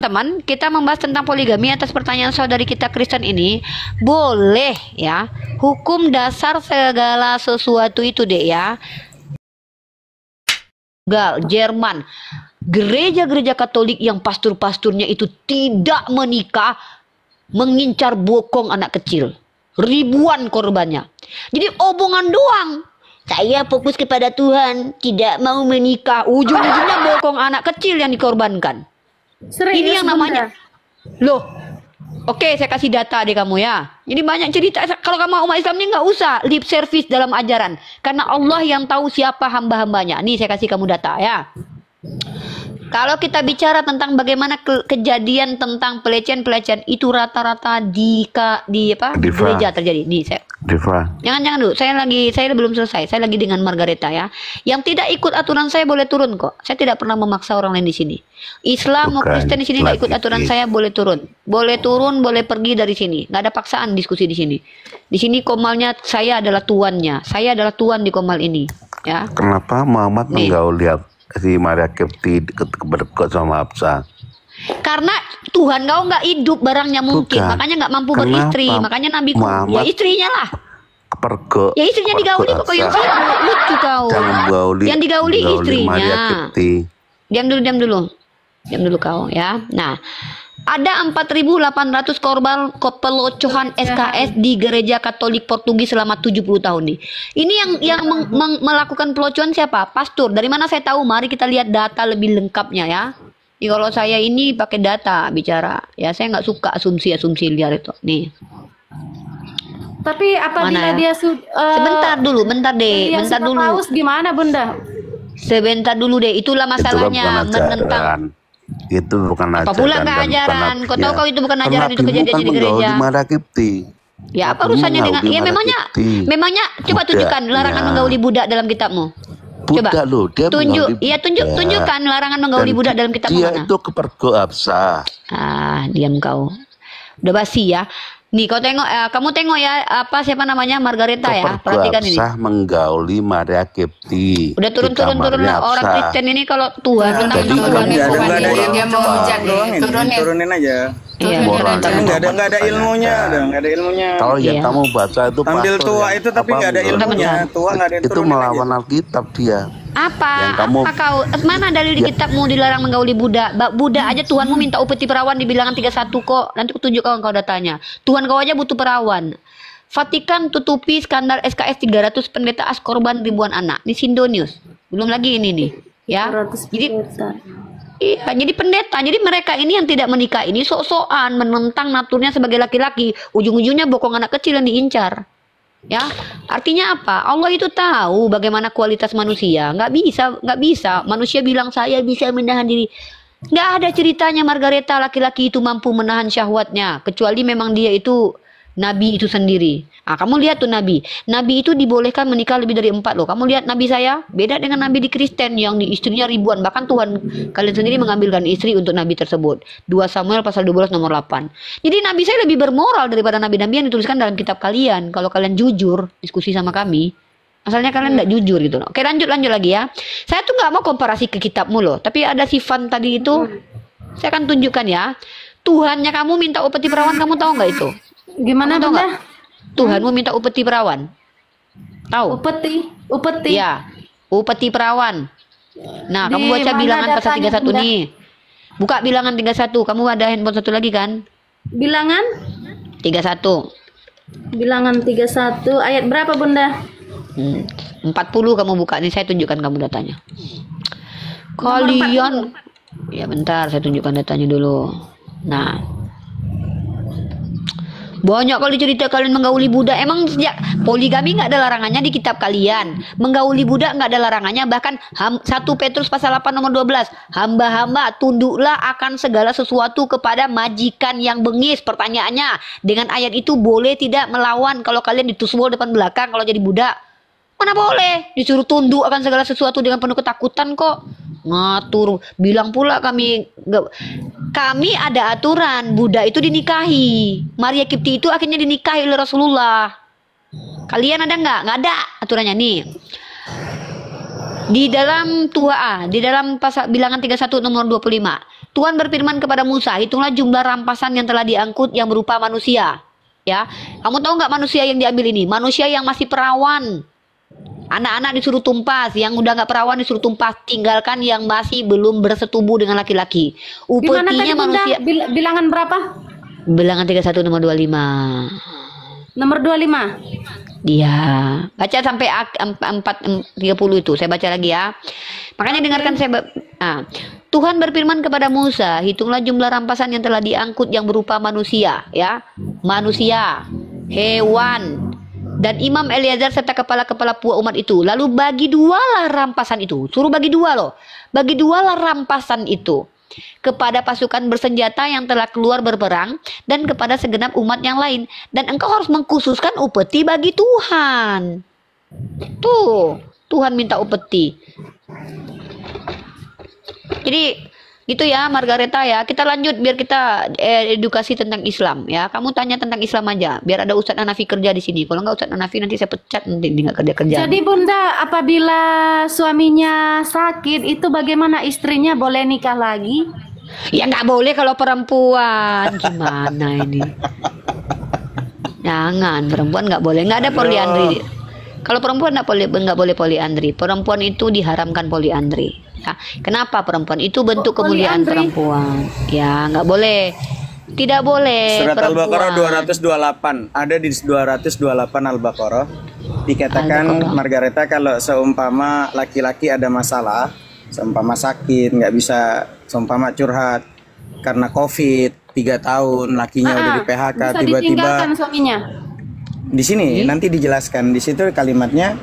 teman-teman, kita membahas tentang poligami atas pertanyaan saudari kita Kristen ini. Boleh ya, hukum dasar segala sesuatu itu deh ya. Jerman, gereja-gereja Katolik yang pastor-pasturnya itu tidak menikah, mengincar bokong anak kecil. Ribuan korbannya. Jadi omongan doang. Saya fokus kepada Tuhan, tidak mau menikah. Ujung-ujungnya bokong anak kecil yang dikorbankan. Serius, Ini yang namanya. Loh, oke, saya kasih data deh kamu ya. Jadi banyak cerita. Kalau kamu umat Islam ini nggak usah lip service dalam ajaran. Karena Allah yang tahu siapa hamba-hambanya. Nih saya kasih kamu data ya. Kalau kita bicara tentang bagaimana kejadian tentang pelecehan itu rata-rata di gereja terjadi. Nih saya. Jangan dulu. Saya belum selesai. Saya lagi dengan Margareta ya. Yang tidak ikut aturan saya boleh turun kok. Saya tidak pernah memaksa orang lain di sini. Islam mau Kristen di sini nggak ikut aturan saya boleh turun. Boleh turun, boleh pergi dari sini. Nggak ada paksaan diskusi di sini. Di sini komalnya saya adalah tuannya. Saya adalah tuan di komal ini. Ya. Kenapa Muhammad menggauli si Maria Kipti berdekat sama Hafsah? Karena Tuhan kau nggak hidup barangnya mungkin. Makanya nggak mampu beristri. Makanya Nabi ya istrinya lah. Ya istrinya digauli kok yang lucu kau. Yang digauli istrinya. Diam dulu kau ya. Nah, ada 4.800 korban pelocohan SKS di gereja Katolik Portugis selama 70 tahun nih. Ini yang melakukan pelocohan siapa? Pastor. Dari mana saya tahu? Mari kita lihat data lebih lengkapnya ya. Jadi kalau saya ini pakai data bicara, ya saya nggak suka asumsi liar itu. Nih. Tapi apabila dia sebentar dulu. Paus gimana Bunda? Sebentar dulu deh. Itulah masalahnya menentang. Itu bukan ajaran. Apa pula nggak ajaran? Kau tahu kau itu bukan ajaran, itu kejadian di gereja. Ya apa urusannya dengan? Ya memangnya coba tunjukkan larangan menggauli budak dalam kitabmu. Coba tunjukkan larangan menggauli budak dalam kitabmu mana? Dia itu kepergok Hafsah. Diam kau. Udah basi ya. Nih kau tengok, kamu tengok ya siapa namanya Margareta ya. Perhatikan ini. Hafsah menggauli Maria Kipti. Udah turun orang Kristen ini kalau Tuhan Jadi nggak ada dia mau hujat turunin aja. Nggak ada ilmunya, Kalau yang kamu baca itu ambil tua itu tapi nggak ada ilmunya. Tua nggak ada yang itu melawan Alkitab dia. Apa kau? Mana dalil di kitabmu dilarang menggauli budak? Budak aja Tuhanmu minta upeti perawan di Bilangan 31 kok. Nanti aku tunjuk kau datanya. Tuhan kau aja butuh perawan. Vatikan tutupi skandal SKS 300 pendeta as korban ribuan anak. Di Sindonius. Belum lagi ini nih, ya. Jadi pendeta. Jadi mereka ini yang tidak menikah ini sok-sokan menentang naturnya sebagai laki-laki. Ujung-ujungnya bokong anak kecil yang diincar. Ya, artinya apa? Allah itu tahu bagaimana kualitas manusia. Nggak bisa. Manusia bilang saya bisa menahan diri. Nggak ada ceritanya Margareta laki-laki itu mampu menahan syahwatnya. Kecuali memang dia itu Nabi itu sendiri. Kamu lihat tuh Nabi. Nabi itu dibolehkan menikah lebih dari 4 loh. Kamu lihat Nabi saya, beda dengan Nabi di Kristen yang di istrinya ribuan. Bahkan Tuhan kalian sendiri mengambilkan istri untuk Nabi tersebut. 2 Samuel pasal 12 nomor 8. Jadi Nabi saya lebih bermoral daripada Nabi-Nabi yang dituliskan dalam kitab kalian. Kalau kalian jujur diskusi sama kami. Asalnya kalian nggak jujur gitu loh. Oke lanjut lagi ya. Saya tuh nggak mau komparasi ke kitabmu loh. Tapi ada sifat tadi itu. Saya akan tunjukkan ya. Tuhannya kamu minta upeti perawan, kamu tahu nggak itu? Gimana Bunda? Tuhanmu minta upeti perawan. Tahu? Upeti. Ya, upeti perawan. Nah, kamu baca Bilangan pasal 31 nih. Buka Bilangan 31. Kamu ada handphone satu lagi kan? Bilangan 31. Bilangan 31 ayat berapa Bunda? 40 kamu buka nih, saya tunjukkan kamu datanya. Kalian ya bentar, saya tunjukkan datanya dulu. Nah, banyak kali cerita kalian menggauli budak. Emang sejak poligami nggak ada larangannya di kitab kalian. Menggauli budak nggak ada larangannya. Bahkan 1 Petrus pasal 8 nomor 12. Hamba-hamba tunduklah akan segala sesuatu kepada majikan yang bengis. Pertanyaannya, dengan ayat itu boleh tidak melawan kalau kalian ditusuk depan belakang kalau jadi budak? Mana boleh. Disuruh tunduk akan segala sesuatu dengan penuh ketakutan kok. Ngatur. Bilang pula kami ada aturan budak itu dinikahi. Maria Kipti itu akhirnya dinikahi oleh Rasulullah. Kalian ada nggak? Nggak ada aturannya nih. Di dalam pasal Bilangan 31 nomor 25. Tuhan berfirman kepada Musa, hitunglah jumlah rampasan yang telah diangkut yang berupa manusia. Ya, kamu tahu nggak manusia yang diambil ini? Manusia yang masih perawan. Anak-anak disuruh tumpas, yang udah nggak perawan disuruh tumpas, tinggalkan yang masih belum bersetubuh dengan laki-laki. Gimana tadi Upetinya Bunda? manusia. Bilangan berapa? Bilangan 31 nomor 25. Nomor 25. Dia baca sampai 4:30 itu. Saya baca lagi ya. Makanya dengarkan Tuhan berfirman kepada Musa, hitunglah jumlah rampasan yang telah diangkut yang berupa manusia, ya. Manusia, hewan, dan Imam Eliazar serta kepala-kepala puak umat itu. Lalu bagi dualah rampasan itu. Suruh bagi dua loh. Bagi dualah rampasan itu kepada pasukan bersenjata yang telah keluar berperang dan kepada segenap umat yang lain, dan engkau harus mengkhususkan upeti bagi Tuhan. Tuh, Tuhan minta upeti. Jadi gitu ya Margareta ya. Kita lanjut biar kita edukasi tentang Islam ya. Kamu tanya tentang Islam aja biar ada Ustadz Hanafi kerja di sini. Kalau enggak Ustadz Hanafi nanti saya pecat, nanti dia nggak kerja. Jadi Bunda, apabila suaminya sakit itu bagaimana, istrinya boleh nikah lagi? Ya nggak boleh kalau perempuan. Gimana ini? Jangan, perempuan nggak boleh. Nggak ada poliandri. Kalau perempuan nggak boleh poliandri. Perempuan itu diharamkan poliandri. Ya. Kenapa? Perempuan itu bentuk kemuliaan perempuan. Ya nggak boleh. Tidak boleh. Surat Al-Baqarah 228. Ada di 228 Al-Baqarah. Dikatakan Margareta, kalau seumpama laki-laki ada masalah, seumpama sakit, nggak bisa, seumpama curhat karena COVID 3 tahun, lakinya udah di PHK, bisa tiba-tiba ditinggalkan suaminya. di sini nanti dijelaskan di situ kalimatnya,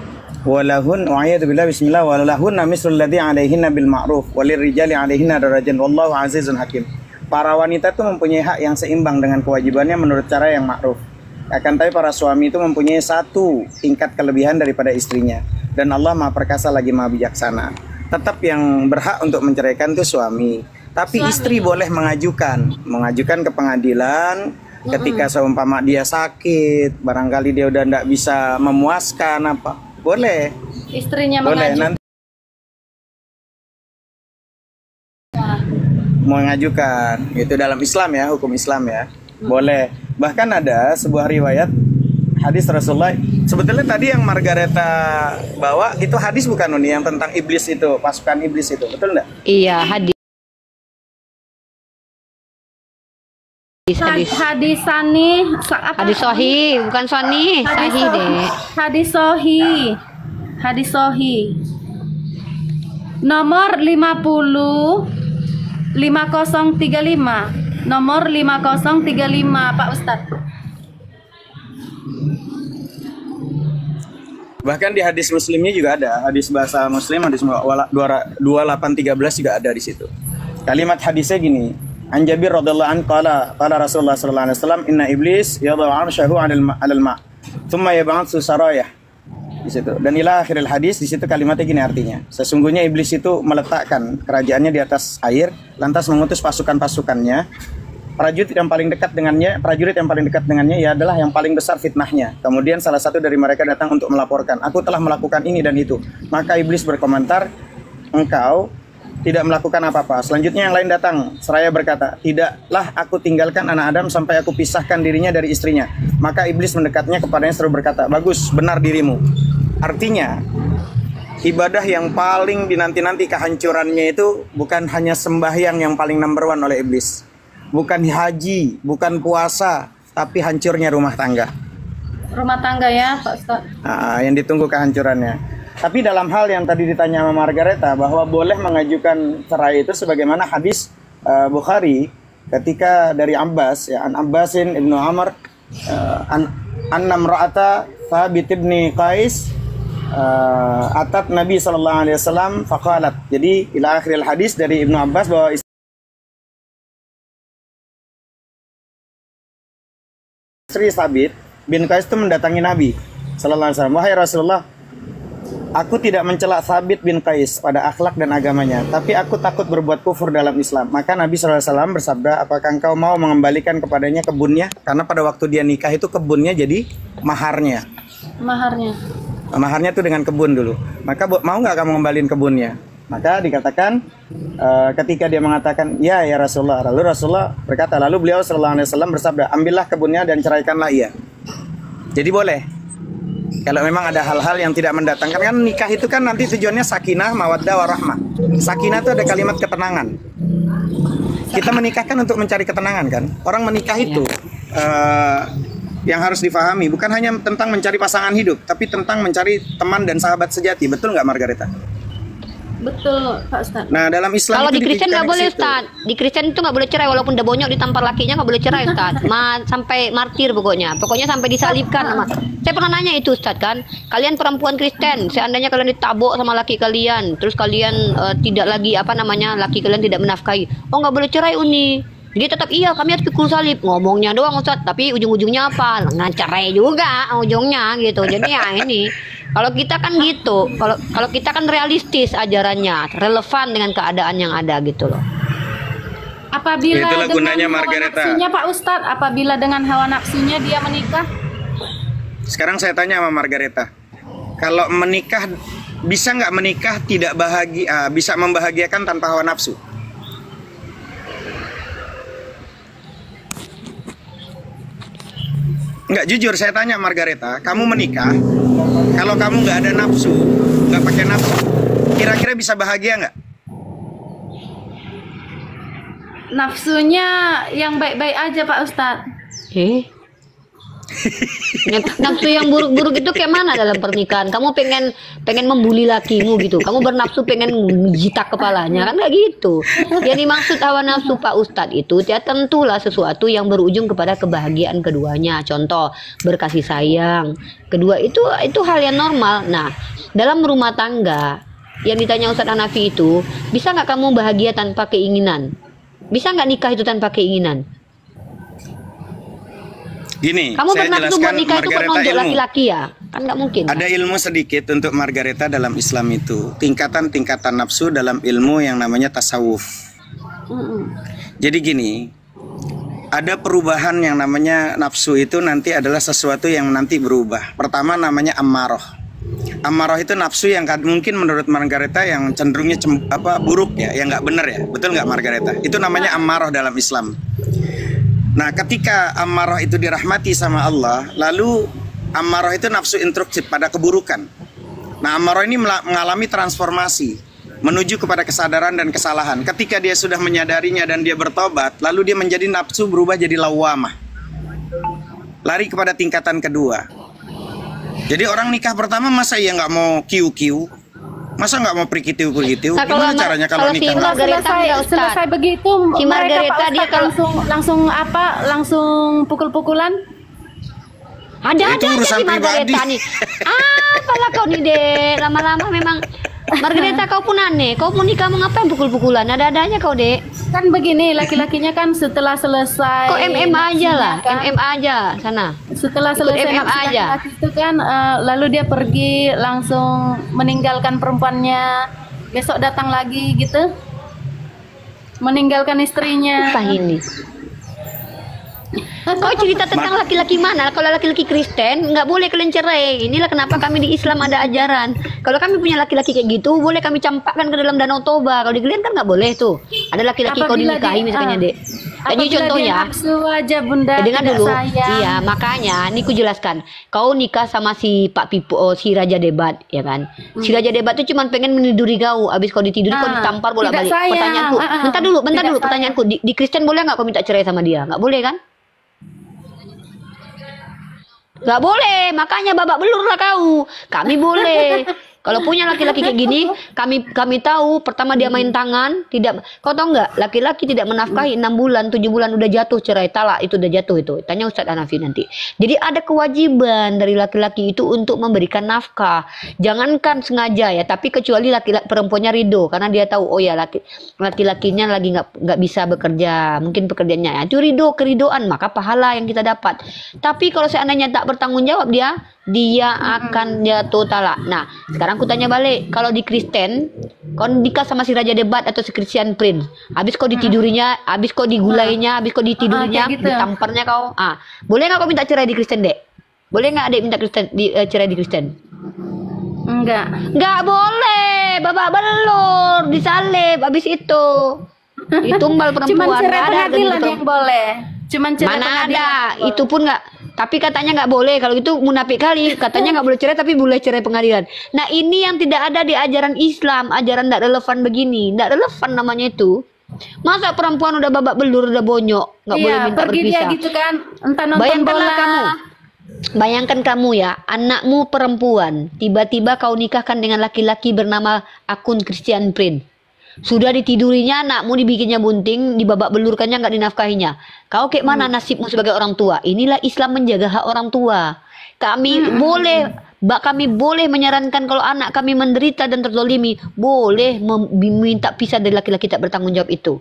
walahun wa'iyatubillah bismillah walahun misrul ladzi 'alaihinna bil ma'ruf walirrijali 'alaihinna darajatun wallahu 'azizun hakim. Para wanita itu mempunyai hak yang seimbang dengan kewajibannya menurut cara yang ma'ruf. Akan tapi para suami itu mempunyai satu tingkat kelebihan daripada istrinya, dan Allah Maha Perkasa lagi Maha Bijaksana. Tetap yang berhak untuk menceraikan itu suami. Tapi istri boleh mengajukan ke pengadilan ketika seumpama dia sakit, barangkali dia udah tidak bisa memuaskan apa, boleh. Istrinya Boleh mengajukan. nanti mengajukan. Itu dalam Islam ya, hukum Islam ya. Boleh. Bahkan ada sebuah riwayat hadis Rasulullah. Sebetulnya tadi yang Margareta bawa itu hadis bukan Uni, yang tentang iblis itu, pasukan iblis itu. Betul enggak? Iya, hadis. Hadis Hadisani hadis sahih, bukan sahih, sahih deh. Hadis sahih. Nomor 5035. Nomor 5035 Pak Ustadz. Bahkan di hadis Muslimnya juga ada, hadis bahasa Muslim, hadis 2813 juga ada di situ. Kalimat hadisnya gini, An Jabir radhiyallahu anhu qala Rasulullah sallallahu alaihi wasallam, inna iblis yadau 'arsyahu 'alal ma', thumma yab'atsu sarayah. Di situ. Dan ila akhiril hadis, di situ kalimatnya gini artinya, sesungguhnya iblis itu meletakkan kerajaannya di atas air, lantas mengutus pasukan-pasukannya. Prajurit yang paling dekat dengannya ia adalah yang paling besar fitnahnya. Kemudian salah satu dari mereka datang untuk melaporkan, aku telah melakukan ini dan itu. Maka iblis berkomentar, engkau tidak melakukan apa-apa. Selanjutnya yang lain datang, seraya berkata, tidaklah aku tinggalkan anak Adam sampai aku pisahkan dirinya dari istrinya. Maka iblis mendekatnya kepadanya seru berkata, bagus, benar dirimu. Artinya, ibadah yang paling dinanti-nanti kehancurannya itu bukan hanya sembahyang yang paling number one oleh iblis, bukan haji, bukan puasa, tapi hancurnya rumah tangga. Rumah tangga ya Pak Ustadz. Yang ditunggu kehancurannya. Tapi dalam hal yang tadi ditanya sama Margareta, bahwa boleh mengajukan cerai itu sebagaimana hadis Bukhari ketika dari Abbas, ya, An Abbasin ibnu Amr an ra'ata Thabit ibni Qais atat Nabi sallallahu alaihi wasallam faqalat. Jadi ila akhiril hadis dari Ibnu Abbas bahwa istri Thabit bin Qais itu mendatangi Nabi sallallahu alaihi wasallam, wahai Rasulullah, aku tidak mencela Thabit bin Qais pada akhlak dan agamanya, tapi aku takut berbuat kufur dalam Islam. Maka Nabi SAW bersabda, apakah engkau mau mengembalikan kepadanya kebunnya? Karena pada waktu dia nikah itu kebunnya jadi maharnya. Maharnya itu dengan kebun dulu. Maka mau nggak kamu ngembaliin kebunnya? Maka dikatakan ketika dia mengatakan ya Rasulullah, lalu Rasulullah berkata, lalu beliau sallallahu alaihi wasallam bersabda, ambillah kebunnya dan ceraikanlah ia. Jadi boleh. Kalau memang ada hal-hal yang tidak mendatangkan, kan nikah itu kan nanti tujuannya sakinah, mawaddah, warahmah. Sakinah itu ada kalimat ketenangan. Kita menikahkan untuk mencari ketenangan kan. Orang menikah itu yang harus difahami bukan hanya tentang mencari pasangan hidup, tapi tentang mencari teman dan sahabat sejati. Betul nggak Margareta? Betul, Pak Ustadz. Nah, dalam Islam Kalau itu di Kristen nggak boleh, situ. Ustaz. Di Kristen itu nggak boleh cerai, walaupun udah bonyok ditampar lakinya nggak boleh cerai, Ustaz. Sampai martir pokoknya. Pokoknya sampai disalibkan. Saya pernah nanya itu, Ustaz, kan. Kalian perempuan Kristen, seandainya kalian ditabok sama laki kalian, terus kalian tidak lagi laki kalian tidak menafkahi. Oh, nggak boleh cerai, Uni. Dia tetap iya, kami harus pikul salib. Ngomongnya doang, Ustaz, tapi ujung-ujungnya apa? Nggak cerai juga ujungnya gitu. Jadi ya ini. Kalau kita kan gitu, kalau kita kan realistis ajarannya, relevan dengan keadaan yang ada gitu loh. Apabila Itulah dengan gunanya hawa Margareta. nafsunya Pak Ustadz, apabila dengan hawa nafsunya dia menikah, Sekarang saya tanya sama Margareta, kalau menikah bisa nggak menikah tidak bahagia, bisa membahagiakan tanpa hawa nafsu? Nggak, jujur saya tanya Margareta, kamu menikah, kalau kamu nggak ada nafsu, nggak pakai nafsu, kira-kira bisa bahagia nggak? nafsunya yang baik-baik aja Pak Ustadz. Nafsu yang buruk-buruk itu kayak mana dalam pernikahan? Kamu pengen membuli lakimu gitu. Kamu bernafsu pengen jitak kepalanya, kan nggak gitu. Yang dimaksud hawa nafsu Pak Ustadz itu ya tentulah sesuatu yang berujung kepada kebahagiaan keduanya. Contoh berkasih sayang. Kedua itu hal yang normal. Nah, dalam rumah tangga yang ditanya Ustadz Hanafi itu, bisa nggak kamu bahagia tanpa keinginan? Bisa nggak nikah itu tanpa keinginan? Gini, Kamu saya bernafsu buat jelaskan nikah itu karena Margareta untuk ilmu. laki-laki ya? Kan nggak mungkin. Ada ilmu sedikit untuk Margareta dalam Islam itu. Tingkatan-tingkatan nafsu dalam ilmu yang namanya tasawuf. Jadi gini, ada perubahan yang namanya nafsu itu nanti adalah sesuatu yang nanti berubah. Pertama namanya ammaroh. Ammaroh itu nafsu yang mungkin menurut Margareta yang cenderungnya buruk ya, yang nggak benar ya. Betul nggak Margareta? Itu namanya ammaroh dalam Islam. Nah, ketika ammaroh itu dirahmati sama Allah, lalu ammaroh itu nafsu instruktif pada keburukan. Nah, ammaroh ini mengalami transformasi menuju kepada kesadaran dan kesalahan. Ketika dia sudah menyadarinya dan dia bertobat, lalu dia menjadi nafsu berubah jadi lawamah. Lari kepada tingkatan kedua. Jadi orang nikah pertama masa ia nggak mau kiu-kiu? Masa nggak mau prikitiu-prikitiu? Nah, Gimana caranya kalau si nikah? Margareta enggak, Ustaz. Selesai begitu Si mereka Margareta Pak dia Ustadz kalau langsung pukul-pukulan. ada Itu aja urusan si Margareta pribadi. nih. Apalah kau nih Dek, lama-lama memang Margareta kau pun aneh. Kau pun nikah mau ngapain pukul-pukulan? Ada-adanya kau Dek. Kan begini, laki-lakinya kan setelah selesai Kau MMA aja lah, kan, MMA aja sana. setelah Ikut selesai MMA nafsu aja. laki-laki itu kan lalu dia pergi langsung meninggalkan perempuannya, besok datang lagi gitu, meninggalkan istrinya. Apa ini? Kau cerita tentang laki-laki mana? Kalau laki-laki Kristen nggak boleh kalian cerai. Inilah kenapa kami di Islam ada ajaran. Kalau kami punya laki-laki kayak gitu, boleh kami campakkan ke dalam danau Toba. Kalau di kalian kan nggak boleh tuh. Ada laki-laki kau Apabila dinikahi dia- misalnya Dek. Ini Apabila contoh dia ya. nafsu aja bunda, Dengar tidak dulu. sayang. Iya, makanya ini ku jelaskan. Kau nikah sama si Pak Pipo, si Raja Debat, ya kan? Si Raja Debat tuh cuma pengen meniduri kau. Abis kau ditiduri, kau ditampar bolak-balik. tidak sayang. Pertanyaanku, bentar Tidak dulu. sayang. Pertanyaanku, di Kristen boleh nggak kau minta cerai sama dia? Nggak boleh kan? Nggak boleh, makanya babak belur lah kau. Kami boleh. Kalau punya laki-laki kayak gini, kami tahu. Pertama dia main tangan, tidak. Kau tahu nggak? Laki-laki tidak menafkahi 6 bulan, 7 bulan udah jatuh cerai talak, itu udah jatuh itu. Tanya Ustadz Hanafi nanti. Jadi ada kewajiban dari laki-laki itu untuk memberikan nafkah. Jangankan sengaja ya, tapi kecuali laki-laki perempuannya ridho, karena dia tahu oh ya laki-lakinya lagi nggak bisa bekerja, mungkin pekerjaannya ya. Itu ridho, keridoan, maka pahala yang kita dapat. Tapi kalau seandainya tak bertanggung jawab dia akan jatuh talak. Nah, sekarang aku tanya balik, kalau di Kristen, kau nikah sama si Raja Debat atau si Christian Prince, habis kau ditidurinya, habis kau digulainya, habis kau ditidurinya, kayak gitu. ditamparnya kau, boleh nggak kau minta cerai di Kristen Dek? Boleh nggak Dek minta cerai di Kristen? Enggak. Nggak boleh. babak belur, disalib, habis itu ditumbal Cuman perempuan. cerai Nggak ada pengadilan gitu. yang boleh. Cuman cerai Mana pengadilan ada, yang boleh. itu pun nggak. Tapi katanya nggak boleh. Kalau itu munafik kali. Katanya nggak boleh cerai, tapi boleh cerai pengadilan. Nah ini yang tidak ada di ajaran Islam, ajaran tidak relevan begini, tidak relevan namanya itu. Masa perempuan udah babak belur, udah bonyok, nggak boleh Iya, minta pergi dia berpisah. gitu kan, entah nonton Bayangkanlah bola. kamu. Bayangkan kamu ya, anakmu perempuan, tiba-tiba kau nikahkan dengan laki-laki bernama akun Christian Prince. Sudah ditidurinya anakmu, dibikinnya bunting, dibabak belurkannya, nggak dinafkahinya. Kau kayak mana nasibmu sebagai orang tua? Inilah Islam menjaga hak orang tua. Kami kami boleh menyarankan kalau anak kami menderita dan terzolimi, boleh meminta pisah dari laki-laki tak bertanggung jawab itu.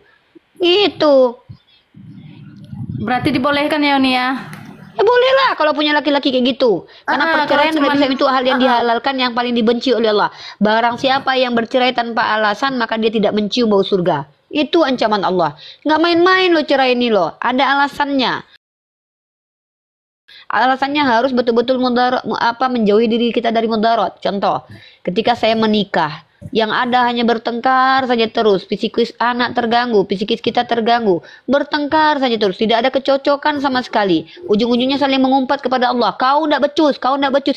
Itu. Berarti dibolehkan ya Uni ya? Ya boleh lah kalau punya laki-laki kayak gitu. Karena perceraian kalau dalam cuman- Islam itu hal yang dihalalkan, yang paling dibenci oleh Allah. Barang siapa yang bercerai tanpa alasan, maka dia tidak mencium bau surga. Itu ancaman Allah. Nggak main-main lo cerai ini lo. Ada alasannya. Alasannya harus betul-betul menjauhi diri kita dari mudarat. Contoh, ketika saya menikah, yang ada hanya bertengkar saja terus, psikis anak terganggu, psikis kita terganggu, bertengkar saja terus, tidak ada kecocokan sama sekali. Ujung-ujungnya saling mengumpat kepada Allah. Kau ndak becus,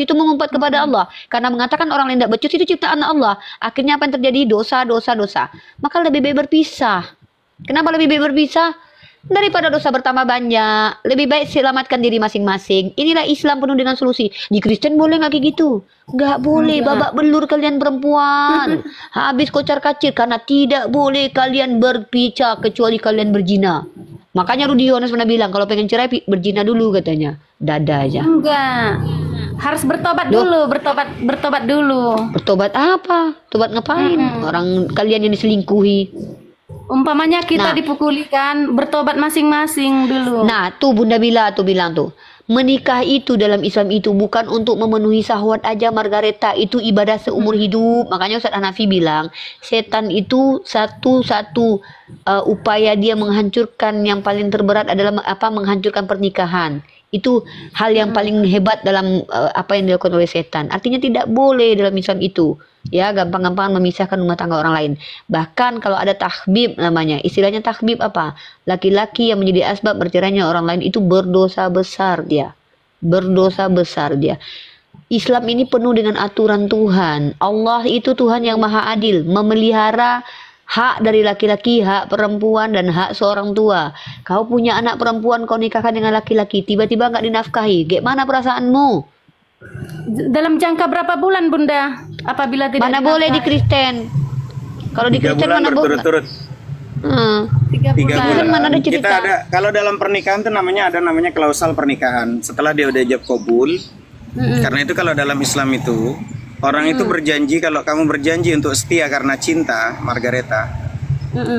itu mengumpat kepada Allah. Karena mengatakan orang lain ndak becus itu ciptaan Allah. Akhirnya apa yang terjadi? Dosa. Maka lebih baik berpisah. Kenapa lebih baik berpisah? Daripada dosa bertambah banyak, lebih baik selamatkan diri masing-masing. Inilah Islam penuh dengan solusi. Di Kristen boleh nggak kayak gitu? Nggak boleh, babak belur kalian perempuan. Habis kocar kacir, karena tidak boleh kalian berpisah kecuali kalian berzina. Makanya Rudy Yohanes pernah bilang, kalau pengen cerai berzina dulu katanya. Dada aja. Enggak. Harus bertobat dulu, bertobat dulu. Bertobat apa? Tobat ngapain? Orang kalian yang diselingkuhi. Umpamanya kita dipukuli kan, bertobat masing-masing dulu. Nah, tuh Bunda Bila bilang tuh, menikah itu dalam Islam itu bukan untuk memenuhi syahwat aja, Margareta. Itu ibadah seumur hidup. Makanya Ustaz Hanafi bilang, setan itu satu upaya dia menghancurkan, yang paling terberat adalah menghancurkan pernikahan. Itu hal yang paling hebat dalam apa yang dilakukan oleh setan. Artinya tidak boleh dalam Islam itu. Ya, gampang-gampang memisahkan rumah tangga orang lain. Bahkan kalau ada tahbib namanya, istilahnya tahbib apa? Laki-laki yang menjadi asbab bercerainya orang lain itu berdosa besar dia. Islam ini penuh dengan aturan Tuhan. Allah itu Tuhan yang maha adil, memelihara hak dari laki-laki, hak perempuan, dan hak seorang tua. Kau punya anak perempuan, kau nikahkan dengan laki-laki, tiba-tiba nggak dinafkahi. Gimana perasaanmu? Dalam jangka berapa bulan Bunda? Apabila tidak Mana boleh di Kristen? Kalau di 3 Kristen bulan mana boleh? berturut-turut. 3 3 bulan. bulan. Mana ada Kita cerita? ada, kalau dalam pernikahan tuh ada namanya klausal pernikahan. Setelah dia udah ijab kabul. Karena itu kalau dalam Islam itu orang itu berjanji, kalau kamu berjanji untuk setia karena cinta, Margareta.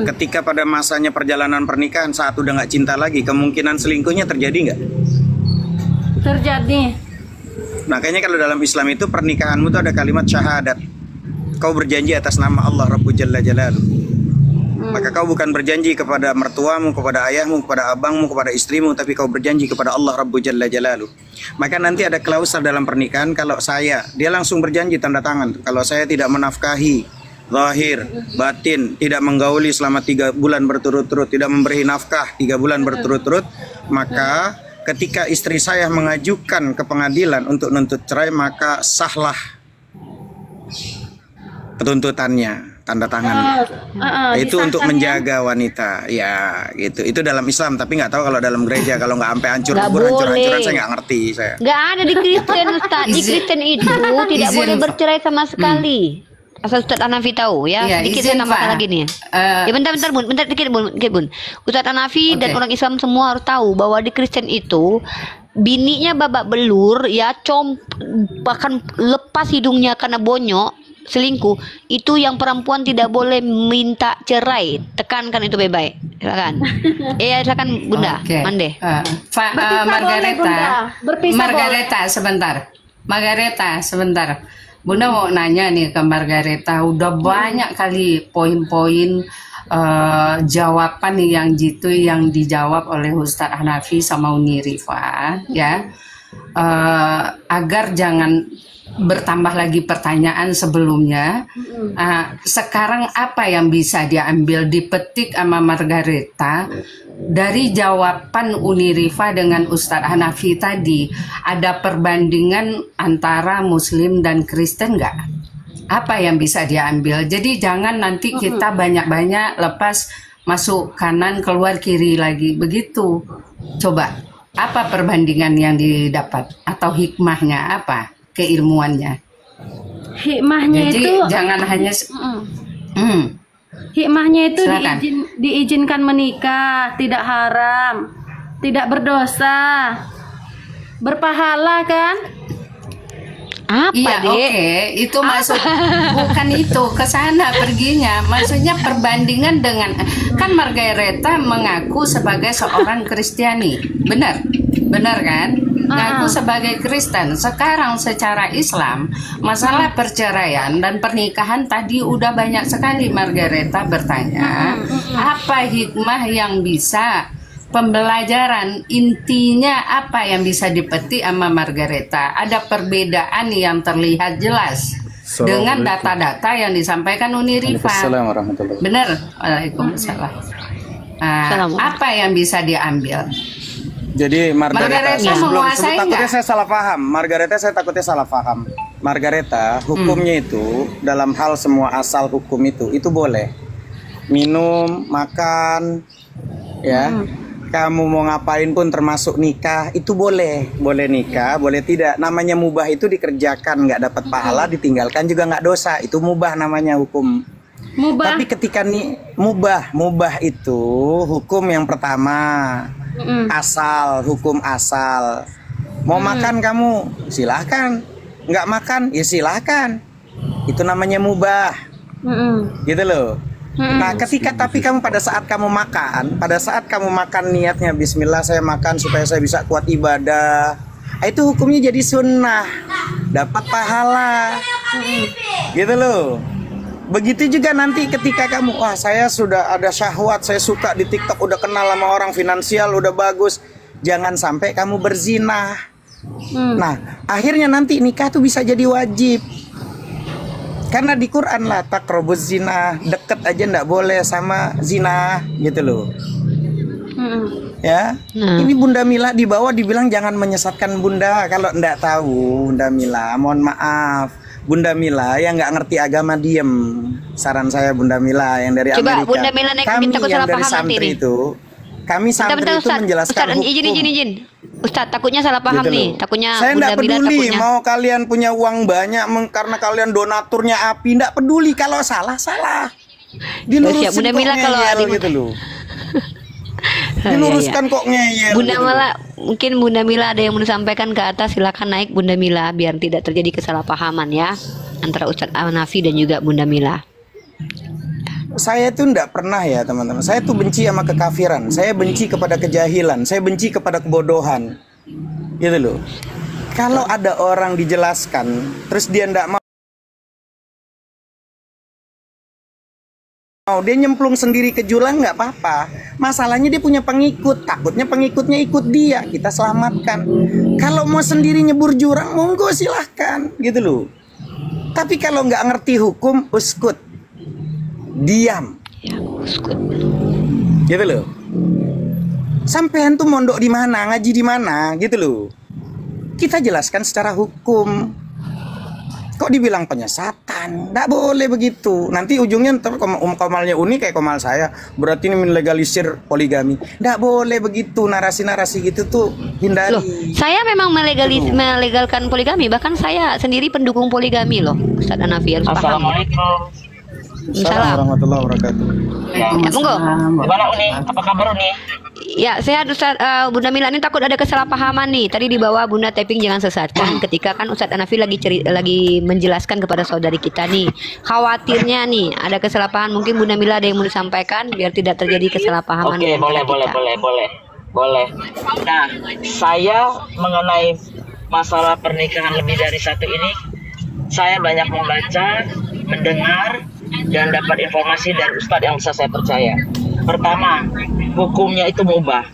Ketika pada masanya perjalanan pernikahan saat udah nggak cinta lagi, kemungkinan selingkuhnya terjadi nggak? Terjadi. Makanya kalau dalam Islam itu pernikahanmu tuh ada kalimat syahadat. Kau berjanji atas nama Allah Rabbul Jalla Jalaluh. Maka kau bukan berjanji kepada mertuamu, kepada ayahmu, kepada abangmu, kepada istrimu, tapi kau berjanji kepada Allah Rabbul Jalla Jalaluh. Maka nanti ada klausul dalam pernikahan, kalau dia langsung berjanji tanda tangan. Kalau saya tidak menafkahi zahir, batin, tidak menggauli selama 3 bulan berturut-turut, tidak memberi nafkah 3 bulan berturut-turut, maka ketika istri saya mengajukan ke pengadilan untuk nuntut cerai, maka sahlah petuntutannya, tanda tangan. Itu untuk menjaga wanita, ya gitu. Itu dalam Islam, tapi nggak tahu kalau dalam gereja, kalau nggak sampai hancur-hancuran saya nggak ngerti saya. Nggak ada di Kristen, Ustaz. Di Kristen itu tidak boleh bercerai sama sekali. Asal Ustaz Hanafi tahu ya. Iya, Sedikit izin, saya tambahkan Pak. lagi nih. Ya bentar Bun, dikit Bun. Ustaz Hanafi dan orang Islam semua harus tahu bahwa di Kristen itu bininya babak belur ya, bahkan lepas hidungnya karena bonyok, selingkuh, itu yang perempuan tidak boleh minta cerai. Tekankan itu baik-baik. Silakan. Silakan Bunda. Oke. Mande. Pak Berpisah boleh, Bunda. Berpisah Margareta, sebentar. Bunda mau nanya nih ke Margareta, udah banyak kali poin-poin jawaban nih yang dijawab oleh Ustadz Hanafi sama Uni Rifa ya, agar jangan bertambah lagi pertanyaan sebelumnya. Sekarang apa yang bisa diambil, dipetik sama Margareta dari jawaban Unirifa dengan Ustadz Hanafi tadi? Ada perbandingan antara Muslim dan Kristen nggak? Apa yang bisa diambil? Jadi jangan nanti kita banyak-banyak lepas masuk kanan keluar kiri lagi begitu. Coba apa perbandingan yang didapat atau hikmahnya apa? Keilmuannya. Hikmahnya Jadi itu jangan hanya hikmahnya itu Silakan. diizinkan menikah, tidak haram, tidak berdosa, berpahala kan? Apa, iya, Dek? oke, itu maksud bukan itu ke sana perginya. Maksudnya perbandingan dengan kan Margareta mengaku sebagai seorang Kristiani. Benar? Benar kan? Ngaku sebagai Kristen. Sekarang secara Islam, masalah perceraian dan pernikahan tadi udah banyak sekali Margareta bertanya, apa hikmah yang bisa pembelajaran intinya apa yang bisa dipetik sama Margareta? Ada perbedaan yang terlihat jelas dengan data-data yang disampaikan Unirifa. Assalamualaikum warahmatullahi wabarakatuh. Benar? Waalaikumsalam. Apa yang bisa diambil? Jadi Margareta menguasai takutnya nggak? saya salah paham. Margareta saya takutnya salah paham. Margareta hukumnya itu dalam hal semua asal hukum itu boleh. Minum, makan, ya. Kamu mau ngapain pun termasuk nikah itu boleh. Boleh nikah, boleh tidak. Namanya mubah itu dikerjakan nggak dapat pahala, ditinggalkan juga nggak dosa. Itu mubah namanya hukum. Mubah. Tapi ketika mubah itu hukum yang pertama. Asal, hukum asal. Mau makan kamu, silahkan. Nggak makan, ya silahkan. Itu namanya mubah. Gitu loh. Nah, ketika tapi kamu pada saat kamu makan niatnya Bismillah saya makan supaya saya bisa kuat ibadah. Itu hukumnya jadi sunnah, dapat pahala. Gitu loh. Begitu juga nanti ketika kamu, wah saya sudah ada syahwat, saya suka di TikTok, udah kenal sama orang, finansial udah bagus. Jangan sampai kamu berzina. Nah, akhirnya nanti nikah tuh bisa jadi wajib. Karena di Quran lah takrobuz zina, deket aja ndak boleh sama zina, gitu loh. Ya, ini Bunda Mila di bawah dibilang jangan menyesatkan Bunda. Kalau ndak tahu Bunda Mila, mohon maaf. Bunda Mila yang nggak ngerti agama diem. Saran saya Bunda Mila yang dari Coba Amerika. Bunda Mila naik Kami takut yang salah dari paham nanti santri nih. itu, kami santri itu Ustaz, menjelaskan Ustaz, hukum. izin. Ustaz, takutnya salah paham Gitu nih. loh. Takutnya Saya Bunda enggak Mila peduli takutnya. mau kalian punya uang banyak karena kalian donaturnya api, enggak peduli kalau salah. Dilurusin Siap, Bunda kok Mila kalau ngeyel ada- gitu loh. Diluruskan kok ngeyel. Bunda gitu loh. Mila, mungkin Bunda Mila ada yang mau disampaikan ke atas, silakan naik Bunda Mila biar tidak terjadi kesalahpahaman ya antara Ustadz Hanafi dan juga Bunda Mila. Saya itu enggak pernah ya teman-teman. Saya tuh benci sama kekafiran. Saya benci kepada kejahilan. Saya benci kepada kebodohan. Gitu loh. Kalau ada orang dijelaskan, terus dia enggak mau, dia nyemplung sendiri ke jurang nggak apa-apa. Masalahnya dia punya pengikut. Takutnya pengikutnya ikut dia. Kita selamatkan. Kalau mau sendiri nyebur jurang, monggo silahkan. Gitu loh. Tapi kalau nggak ngerti hukum, uskut. Diam. Ya, uskut. Gitu loh. Sampean tuh mondok di mana, ngaji di mana, gitu loh. Kita jelaskan secara hukum. Kok dibilang penyesatan? Nggak boleh begitu. Nanti ujungnya ntar komalnya Uni kayak komal saya. Berarti ini melegalisir poligami. Nggak boleh begitu. Narasi-narasi gitu tuh hindari. Loh, saya memang melegalkan poligami. Bahkan saya sendiri pendukung poligami loh, Ustadz Hanafi, harus paham. Assalamualaikum. Assalamualaikum warahmatullahi wabarakatuh. Ya, monggo. Gimana Uni? Apa kabar Uni? Ya, saya Bunda Mila ini takut ada kesalahpahaman nih. Tadi di bawah Bunda typing jangan sesatkan ketika kan Ustadz Hanafi lagi menjelaskan kepada saudari kita nih. Khawatirnya nih ada kesalahpahaman. Mungkin Bunda Mila ada yang mau disampaikan biar tidak terjadi kesalahpahaman. Oke, boleh. Nah, saya mengenai masalah pernikahan lebih dari satu ini, saya banyak membaca, mendengar, dan dapat informasi dari ustadz yang bisa saya percaya. Pertama, hukumnya itu mubah.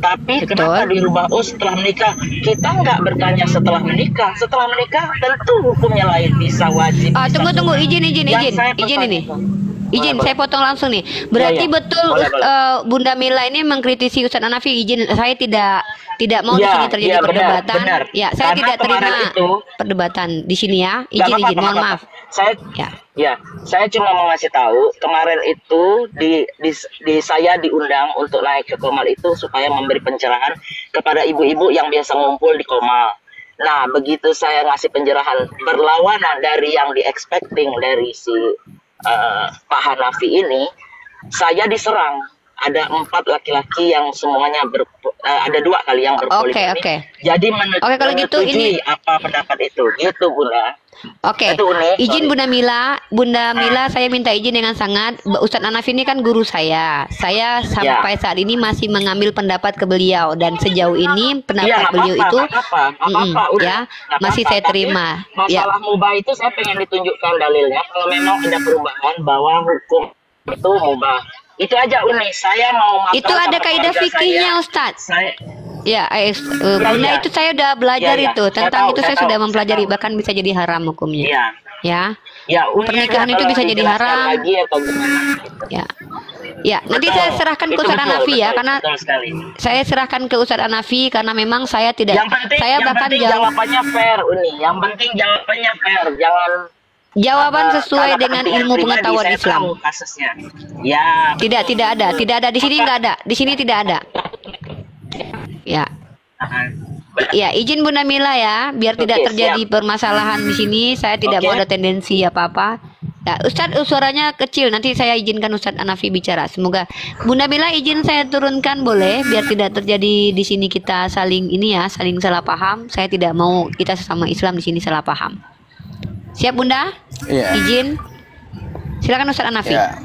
Tapi kenapa dirubah? Oh, setelah menikah. Kita nggak bertanya setelah menikah. Setelah menikah tentu hukumnya lain, bisa wajib. Ah, bisa tunggu, sunnah. izin Yang saya ini. pertanyakan. Izin, Boleh, saya potong langsung nih. Berarti Ya, ya. betul Boleh. Bunda Mila ini mengkritisi Ustadz Hanafi. Izin, saya tidak mau di Ya, sini terjadi ya, benar, perdebatan. benar. Ya, saya Karena tidak terima kemarin itu perdebatan di sini ya. nggak Izin, apa-apa, mohon nggak maaf. apa-apa. Saya Ya. saya cuma mau ngasih tahu kemarin itu di saya diundang untuk naik ke Komal itu supaya memberi pencerahan kepada ibu-ibu yang biasa ngumpul di Komal. Nah, begitu saya ngasih pencerahan berlawanan dari yang di-expecting dari si Pak Hanafi ini, saya diserang. Ada 4 laki-laki yang semuanya ada 2 kali yang berpoligami. Oke. Jadi Oke, kalau gitu menyetujui ini- apa pendapat itu, gitu Bunda. Oke, Itu unik, izin sorry. Bunda Mila, saya minta izin dengan sangat. Ustadz Hanafi ini kan guru saya. Saya sampai saat ini masih mengambil pendapat ke beliau dan sejauh ini pendapat Iya, nggak beliau apa-apa, itu, nggak apa-apa, udah, ya nggak masih apa-apa. saya Tapi terima. Ya, masalah mubah itu saya pengen ditunjukkan dalilnya kalau memang ada perubahan bahwa hukum itu mubah. Itu aja Uni. Saya mau makan itu ada sama kaidah keluarga fikihnya saya. Ustadz. Saya Ya, Bunda iya. itu saya udah belajar Iya, iya. itu. Saya Tentang tahu, itu saya saya tahu, sudah saya mempelajari, tahu. bahkan bisa jadi haram hukumnya. Iya. Ya, Ya, Uni Pernikahan aja itu kalau bisa jadi dijelaskan haram. lagi atau gimana. ya. Ya, nanti Betul. saya serahkan ke Itu Ustadz betul, Hanafi ya, betul, karena betul sekali. saya serahkan ke Ustadz Hanafi karena memang saya tidak, saya Yang bahkan penting jawabannya fair Uni. Yang penting jawabannya fair. Jangan jawaban sesuai karena dengan kepentingan ilmu pribadi, pengetahuan saya Islam. tahu kasusnya. Ya. Tidak ada. Di sini nggak ada. Di sini tidak ada. Ya. Ya, izin Bunda Mila ya, biar tidak Oke, terjadi siap. permasalahan di sini. Saya tidak Oke. mau ada tendensi apa-apa. Ya, Ustadz, suaranya kecil. Nanti saya izinkan Ustadz Hanafi bicara. Semoga Bunda Mila izin saya turunkan boleh, biar tidak terjadi di sini kita saling saling salah paham. Saya tidak mau kita sesama Islam di sini salah paham. Siap Bunda? Iya. Izin. Silakan Ustadz Hanafi. Ya.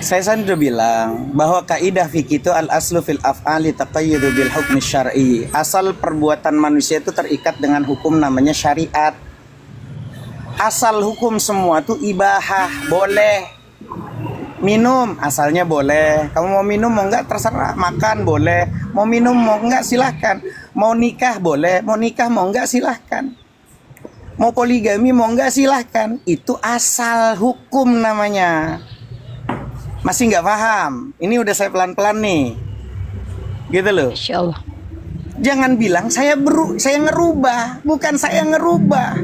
Saya sudah bilang bahwa kaidah fikih itu al-aslu fil af'ali taqayyudu bil hukmi syar'i. Asal perbuatan manusia itu terikat dengan hukum namanya syariat. Asal hukum semua itu ibahah, boleh. Minum asalnya boleh. Kamu mau minum mau enggak terserah. Makan boleh. Mau minum mau enggak silahkan. Mau nikah boleh. Mau nikah mau enggak silahkan. Mau poligami mau enggak silahkan. Itu asal hukum namanya. Masih nggak paham? Ini udah saya pelan-pelan nih, gitu loh. Insya Allah. Jangan bilang saya ngerubah, bukan saya ngerubah.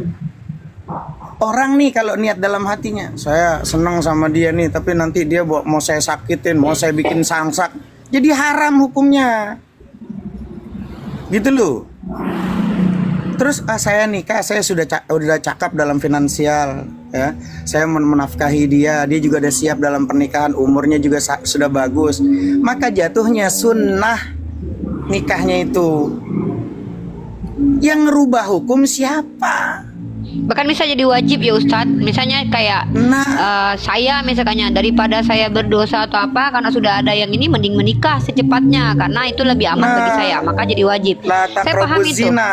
Orang nih kalau niat dalam hatinya, saya senang sama dia nih, tapi nanti dia mau saya sakitin, mau saya bikin sangsak, jadi haram hukumnya, gitu loh. Terus saya nikah, saya sudah cakap dalam finansial, ya. Saya menafkahi dia juga udah siap dalam pernikahan, umurnya juga sudah bagus. Maka jatuhnya sunnah nikahnya itu. Yang ngerubah hukum siapa? Bahkan bisa jadi wajib ya Ustadz. Misalnya kayak saya misalnya daripada saya berdosa atau apa, karena sudah ada yang ini, mending menikah secepatnya karena itu lebih aman bagi saya, maka jadi wajib. Saya paham itu. Zina.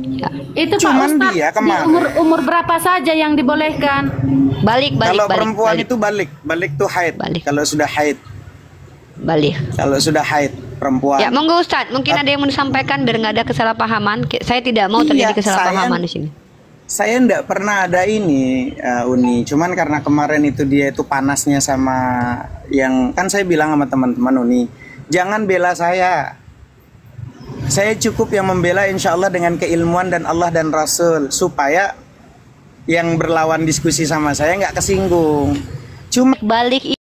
Ya. Itu Cuman Pak Ustadz, dia di kemarin. umur berapa saja yang dibolehkan? Balik. Kalau perempuan itu balik tuh haid. Balik. Kalau sudah haid. Balik. Kalau sudah haid perempuan. Ya, monggo Ustadz, mungkin ada yang mau disampaikan biar nggak ada kesalahpahaman. Saya tidak mau terjadi kesalahpahaman di sini. Saya enggak pernah ada ini, Uni. Cuman karena kemarin itu dia itu panasnya sama yang kan saya bilang sama teman-teman Uni, jangan bela saya. Saya cukup yang membela insya Allah dengan keilmuan dan Allah dan Rasul, supaya yang berlawan diskusi sama saya nggak kesinggung. Cuma Balik itu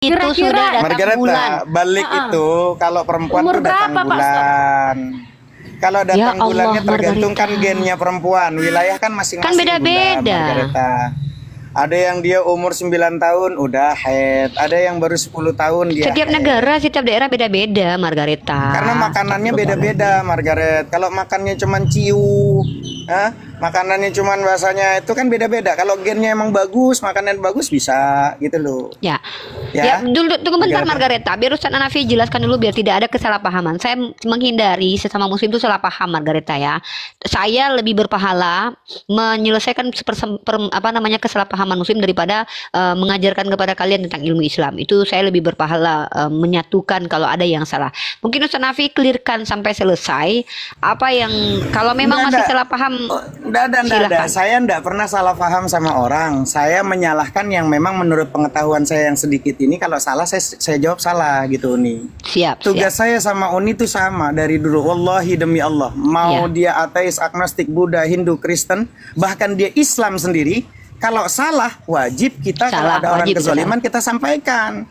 Kira-kira sudah datang Margareta, bulan. balik itu kalau perempuan Umur tuh datang berapa, Pak? bulan. Kalau datang Ya Allah, bulannya tergantung kan Margareta. gennya perempuan. Wilayah kan masing-masing. Kan beda-beda. Bunda, Margareta. Ada yang dia umur 9 tahun udah haid, ada yang baru 10 tahun dia Setiap haid. negara, setiap daerah beda-beda, Margareta. Karena makanannya beda-beda, Margaret. Kalau makannya cuman ciu, makanannya cuman bahasanya itu kan beda-beda. Kalau gennya emang bagus, makanan bagus bisa gitu loh. Ya. Ya. Ya, dulu tunggu bentar Margareta, biar Ustaz Hanafi jelaskan dulu biar tidak ada kesalahpahaman. Saya menghindari sesama muslim itu salah paham Margareta ya. Saya lebih berpahala menyelesaikan kesalahpahaman muslim daripada mengajarkan kepada kalian tentang ilmu Islam. Itu saya lebih berpahala menyatukan kalau ada yang salah. Mungkin Ustaz Hanafi clearkan sampai selesai apa yang kalau memang masih salah paham. Enggak. Saya enggak pernah salah paham sama orang. Saya menyalahkan yang memang menurut pengetahuan saya yang sedikit ini, kalau salah saya jawab salah gitu Uni. Siap. Tugas saya sama Uni itu sama dari dulu. Wallahi demi Allah. Mau dia ateis, agnostik, Buddha, Hindu, Kristen, bahkan dia Islam sendiri, kalau salah wajib kita kalau ada orang kezaliman kita sampaikan.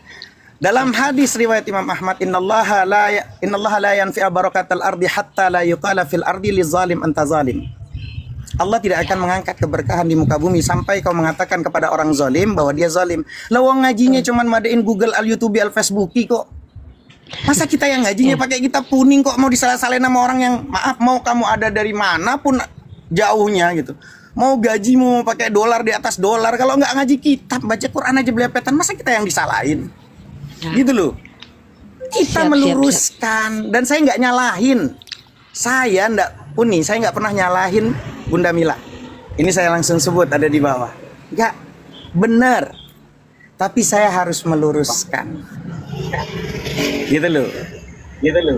Dalam hadis riwayat Imam Ahmad, innallaha la yanfi'a barakatal ardi hatta la yuqala fil ardi lizalim anta zalim. Allah tidak akan mengangkat keberkahan di muka bumi sampai kau mengatakan kepada orang zalim bahwa dia zalim. Lawang ngajinya cuman madain Google, al YouTube, al Facebook kok. Masa kita yang ngajinya pakai kitab kuning kok mau disalah-salahin sama orang yang maaf, mau kamu ada dari mana pun jauhnya gitu. Mau gaji mau pakai dolar di atas dolar, kalau nggak ngaji kitab, baca Quran aja belepetan, masa kita yang disalahin? Gitu loh. Kita meluruskan. Dan saya nggak nyalahin. Saya nggak pernah nyalahin Bunda Mila. Ini saya langsung sebut ada di bawah. Nggak benar. Tapi saya harus meluruskan. Gitu loh.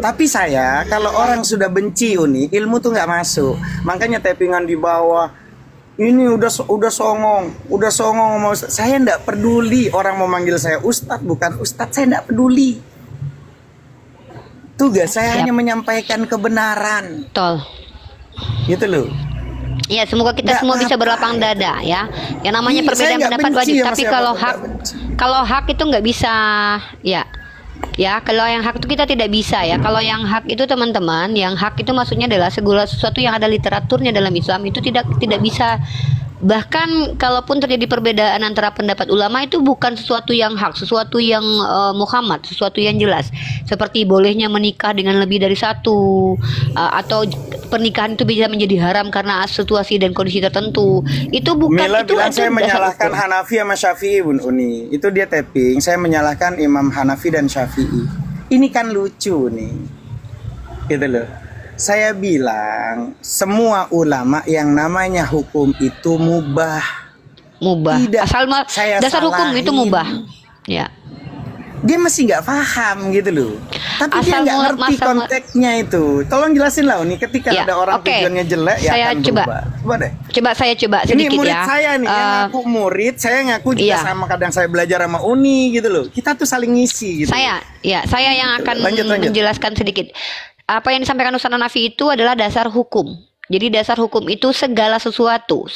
Tapi saya kalau orang sudah benci Uni, ilmu tuh nggak masuk. Makanya tappingan di bawah. Ini udah songong mau saya ndak peduli orang mau manggil saya ustadz bukan ustadz, saya ndak peduli. Tugas saya hanya menyampaikan kebenaran. Betul. Gitu loh. Ya, semoga kita semua bisa berlapang dada ya. Yang namanya perbedaan pendapat wajib, tapi kalau hak itu nggak bisa ya. Ya, kalau yang hak itu kita tidak bisa ya. Kalau yang hak itu teman-teman, yang hak itu maksudnya adalah segala sesuatu yang ada literaturnya dalam Islam itu tidak bisa. Bahkan kalaupun terjadi perbedaan antara pendapat ulama itu bukan sesuatu yang hak, sesuatu yang muhammad, sesuatu yang jelas. Seperti bolehnya menikah dengan lebih dari satu, atau pernikahan itu bisa menjadi haram karena situasi dan kondisi tertentu. Itu bukan Mila itu bilang saya menyalahkan Hanafi sama Syafi'i Bun Uni. Itu dia tapping, saya menyalahkan Imam Hanafi dan Syafi'i. Ini kan lucu nih. Gitu loh. Saya bilang semua ulama yang namanya hukum itu mubah. Tidak, asal dasar hukum itu mubah. Ya. Dia masih nggak paham gitu loh. Tapi dia nggak ngerti konteksnya itu. Tolong jelasin lah Uni, ketika ada orang tujuannya jelek ya saya akan berubah. Coba saya coba sedikit ya. Ini murid saya nih, yang ngaku murid, saya ngaku juga sama, kadang saya belajar sama Uni gitu loh. Kita tuh saling ngisi gitu. Saya yang akan lanjut. menjelaskan sedikit. Apa yang disampaikan Ustaz Hanafi itu adalah dasar hukum. Jadi dasar hukum itu segala sesuatu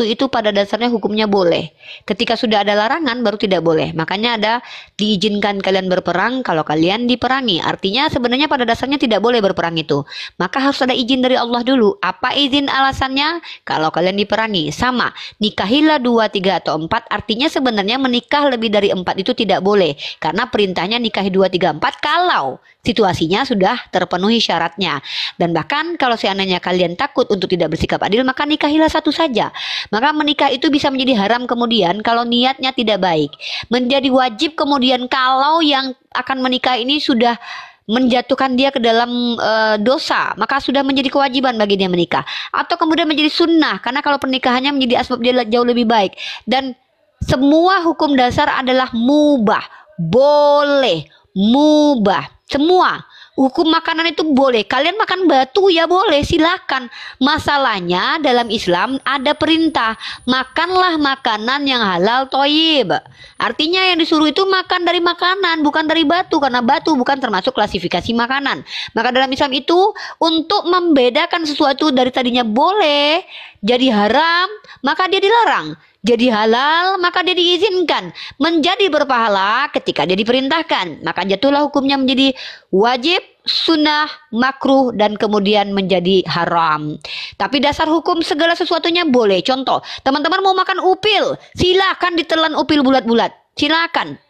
itu pada dasarnya hukumnya boleh. Ketika sudah ada larangan baru tidak boleh. Makanya ada diizinkan kalian berperang kalau kalian diperangi. Artinya sebenarnya pada dasarnya tidak boleh berperang itu. Maka harus ada izin dari Allah dulu. Apa izin alasannya? Kalau kalian diperangi. Sama, nikahilah 2, 3 atau 4. Artinya sebenarnya menikah lebih dari 4 itu tidak boleh. Karena perintahnya nikahi 2, 3, 4 kalau situasinya sudah terpenuhi syaratnya. Dan bahkan kalau seandainya kalian takut untuk tidak bersikap adil, maka nikahilah satu saja. Maka menikah itu bisa menjadi haram kemudian kalau niatnya tidak baik. Menjadi wajib kemudian kalau yang akan menikah ini sudah menjatuhkan dia ke dalam dosa, maka sudah menjadi kewajiban bagi dia menikah. Atau kemudian menjadi sunnah, karena kalau pernikahannya menjadi asbab dia jauh lebih baik. Dan semua hukum dasar adalah mubah, boleh, mubah. Semua hukum makanan itu boleh. Kalian makan batu ya boleh, silakan. Masalahnya dalam Islam ada perintah, makanlah makanan yang halal toyib. Artinya yang disuruh itu makan dari makanan, bukan dari batu, karena batu bukan termasuk klasifikasi makanan. Maka dalam Islam itu untuk membedakan sesuatu dari tadinya boleh jadi haram, maka dia dilarang. Jadi halal, maka dia diizinkan. Menjadi berpahala ketika dia diperintahkan. Maka jatuhlah hukumnya menjadi wajib, sunnah, makruh, dan kemudian menjadi haram. Tapi dasar hukum segala sesuatunya boleh. Contoh, teman-teman mau makan upil, silakan ditelan upil bulat-bulat. Silakan.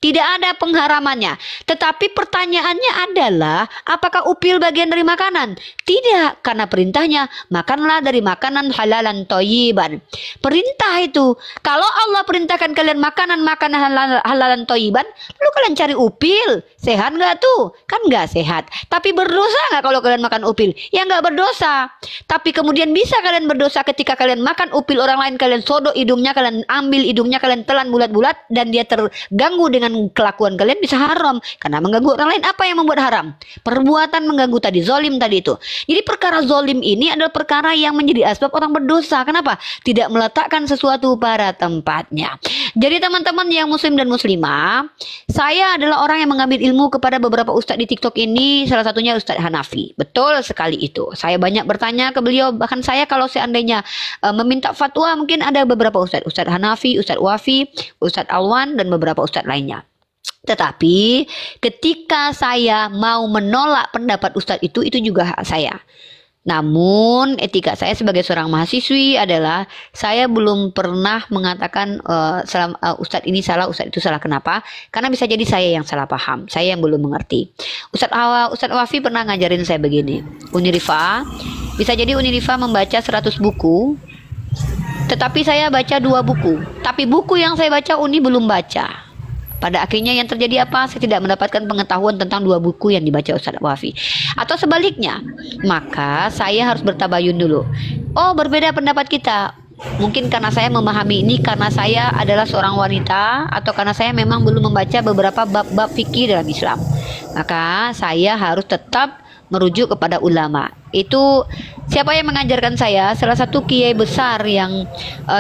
Tidak ada pengharamannya. Tetapi pertanyaannya adalah, apakah upil bagian dari makanan? Tidak, karena perintahnya makanlah dari makanan halalan thayyiban. Perintah itu. Kalau Allah perintahkan kalian makanan halalan thayyiban, lalu kalian cari upil. Sehat nggak tuh? Kan nggak sehat. Tapi berdosa nggak kalau kalian makan upil? Ya nggak berdosa. Tapi kemudian bisa kalian berdosa ketika kalian makan upil orang lain, kalian sodok hidungnya, kalian ambil hidungnya, kalian telan bulat-bulat, dan dia terganggu dengan kelakuan kalian, bisa haram. Karena mengganggu orang lain, apa yang membuat haram? Perbuatan mengganggu tadi, zolim tadi itu. Jadi perkara zolim ini adalah perkara yang menjadi asbab orang berdosa. Kenapa? Tidak meletakkan sesuatu pada tempatnya. Jadi teman-teman yang muslim dan muslimah, saya adalah orang yang mengambil ilmu kepada beberapa ustadz di TikTok ini, salah satunya Ustadz Hanafi. Betul sekali itu. Saya banyak bertanya ke beliau, bahkan saya kalau seandainya meminta fatwa, mungkin ada beberapa ustadz, Ustadz Hanafi, Ustadz Wafi, Ustadz Alwan, dan beberapa ustadz lainnya. Tetapi ketika saya mau menolak pendapat ustadz itu juga hak saya. Namun etika saya sebagai seorang mahasiswi adalah saya belum pernah mengatakan ustadz ini salah, ustadz itu salah. Kenapa? Karena bisa jadi saya yang salah paham, saya yang belum mengerti. Ustadz Wafi pernah ngajarin saya begini, Unirifa, bisa jadi Unirifa membaca 100 buku, tetapi saya baca 2 buku. Tapi buku yang saya baca Uni belum baca. Pada akhirnya yang terjadi apa? Saya tidak mendapatkan pengetahuan tentang 2 buku yang dibaca Ustadz Wafi. Atau sebaliknya, maka saya harus bertabayun dulu. Oh, berbeda pendapat kita. Mungkin karena saya memahami ini karena saya adalah seorang wanita, atau karena saya memang belum membaca beberapa bab-bab fikih dalam Islam. Maka saya harus tetap merujuk kepada ulama. Itu siapa yang mengajarkan saya? Salah satu kiai besar yang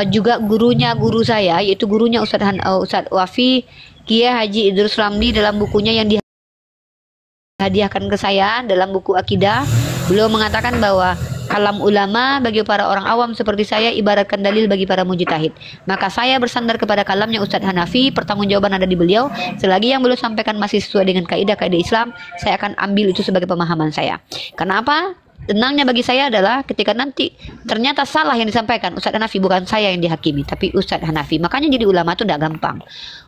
juga gurunya guru saya, yaitu gurunya Ustadz Wafi, Kiai Haji Idrus Ramli, dalam bukunya yang dihadiahkan ke saya dalam buku akidah, beliau mengatakan bahwa kalam ulama bagi para orang awam seperti saya ibaratkan dalil bagi para mujtahid. Maka saya bersandar kepada kalamnya Ustadz Hanafi, pertanggungjawaban ada di beliau. Selagi yang beliau sampaikan masih sesuai dengan kaidah-kaidah Islam, saya akan ambil itu sebagai pemahaman saya. Kenapa? Tenangnya bagi saya adalah ketika nanti ternyata salah yang disampaikan Ustadz Hanafi, bukan saya yang dihakimi, tapi Ustadz Hanafi. Makanya jadi ulama itu tidak gampang.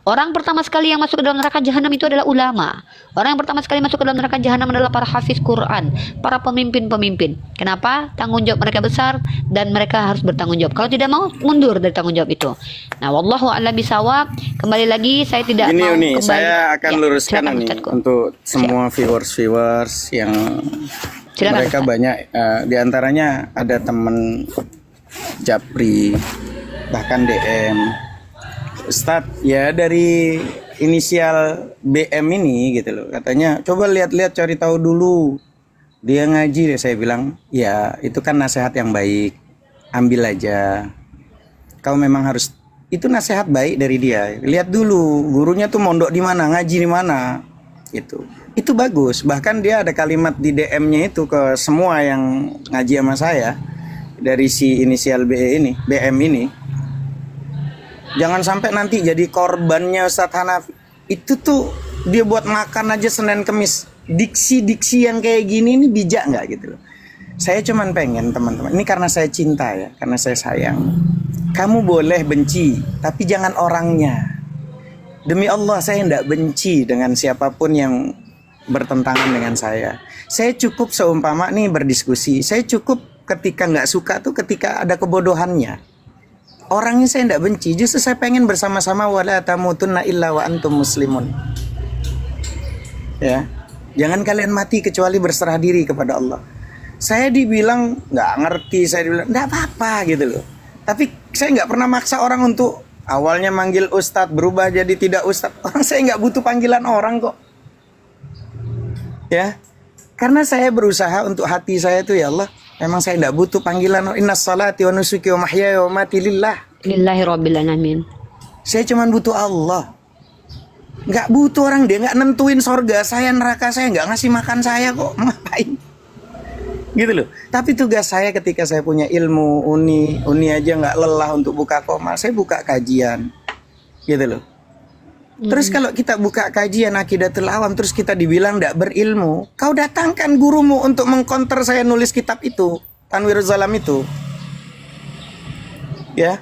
Orang pertama sekali yang masuk ke dalam neraka jahanam itu adalah ulama. Orang yang pertama sekali masuk ke dalam neraka jahanam adalah para hafiz Quran, para pemimpin-pemimpin. Kenapa? Tanggung jawab mereka besar dan mereka harus bertanggung jawab. Kalau tidak mau, mundur dari tanggung jawab itu. Nah, wallahu a'lam bishawab. Kembali lagi, saya tidak Ini mau Uni, kembali. saya akan luruskan silakan, ini Ustadzku. untuk semua viewers yang Silakan, mereka Ustadz. banyak, diantaranya ada teman Japri, bahkan DM. Ustadz, ya dari inisial BM ini gitu loh, katanya coba lihat-lihat, cari tahu dulu dia ngaji deh. Saya bilang ya itu kan nasihat yang baik, ambil aja. Kau memang harus, itu nasihat baik dari dia. Lihat dulu gurunya tuh mondok di mana, ngaji di mana, itu bagus. Bahkan dia ada kalimat di DM-nya itu ke semua yang ngaji sama saya dari si inisial BM ini. Jangan sampai nanti jadi korbannya Ustadz Hanafi. Itu tuh dia buat makan aja Senin Kemis. Diksi-diksi yang kayak gini ini bijak nggak gitu loh. Saya cuman pengen teman-teman, ini karena saya cinta ya, karena saya sayang. Kamu boleh benci, tapi jangan orangnya. Demi Allah saya tidak benci dengan siapapun yang bertentangan dengan saya. Saya cukup seumpama nih berdiskusi. Saya cukup ketika nggak suka tuh ketika ada kebodohannya. Orangnya saya tidak benci, justru saya pengen bersama-sama wala tamutunna illa wa antum muslimun. Ya, jangan kalian mati kecuali berserah diri kepada Allah. Saya dibilang nggak ngerti, saya dibilang nggak apa-apa gitu loh. Tapi saya nggak pernah maksa orang untuk awalnya manggil ustadz berubah jadi tidak ustadz. Orang saya nggak butuh panggilan orang kok. Ya, karena saya berusaha untuk hati saya tuh ya Allah. Memang saya tidak butuh panggilan. Inna salati wa nusuki wa mahyaya wa mati lillah. Lillahi rabbil alamin. Saya cuma butuh Allah. Nggak butuh orang, dia nggak nentuin sorga saya, neraka saya, nggak ngasih makan saya kok. Ngapain? Gitu loh. Tapi tugas saya ketika saya punya ilmu, uni aja nggak lelah untuk buka komal, saya buka kajian. Gitu loh. Terus kalau kita buka kajian Aqidatul Awam, terus kita dibilang tidak berilmu, kau datangkan gurumu untuk mengkonter saya nulis kitab itu, Tanwirul Zalam itu. Ya,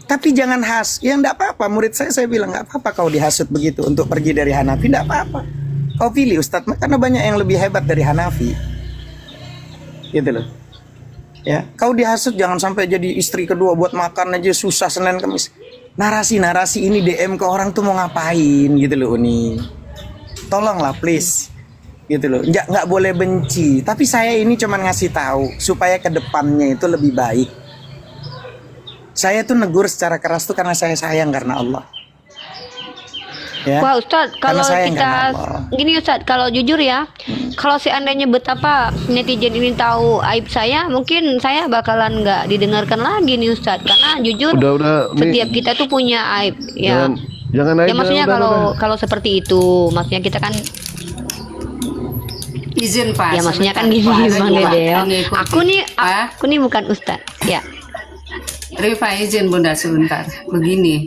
Tapi jangan ya enggak apa-apa. Murid saya bilang enggak apa-apa kau dihasut begitu untuk pergi dari Hanafi, enggak apa-apa. Kau pilih Ustadz, karena banyak yang lebih hebat dari Hanafi. Gitu loh. Ya, kau dihasut jangan sampai jadi istri kedua, buat makan aja susah Senin Kamis. Narasi-narasi ini DM ke orang tuh mau ngapain gitu loh Uni. Tolonglah please. Gitu loh. Nggak boleh benci, tapi saya ini cuma ngasih tahu supaya ke depannya itu lebih baik. Saya tuh negur secara keras tuh karena saya sayang karena Allah. Ya. Wah Ustadz, kalau kita gini Ustadz, kalau jujur ya, kalau seandainya betapa netizen ini tahu aib saya, mungkin saya bakalan nggak didengarkan lagi nih Ustadz, karena jujur setiap kita tuh punya aib ya. Jangan aib. Ya maksudnya kalau seperti itu, maksudnya kita kan izin Pak. Ya maksudnya kan gini Bang Dede. Aku nih bukan Ustadz ya. Rifa izin Bunda sebentar. Begini.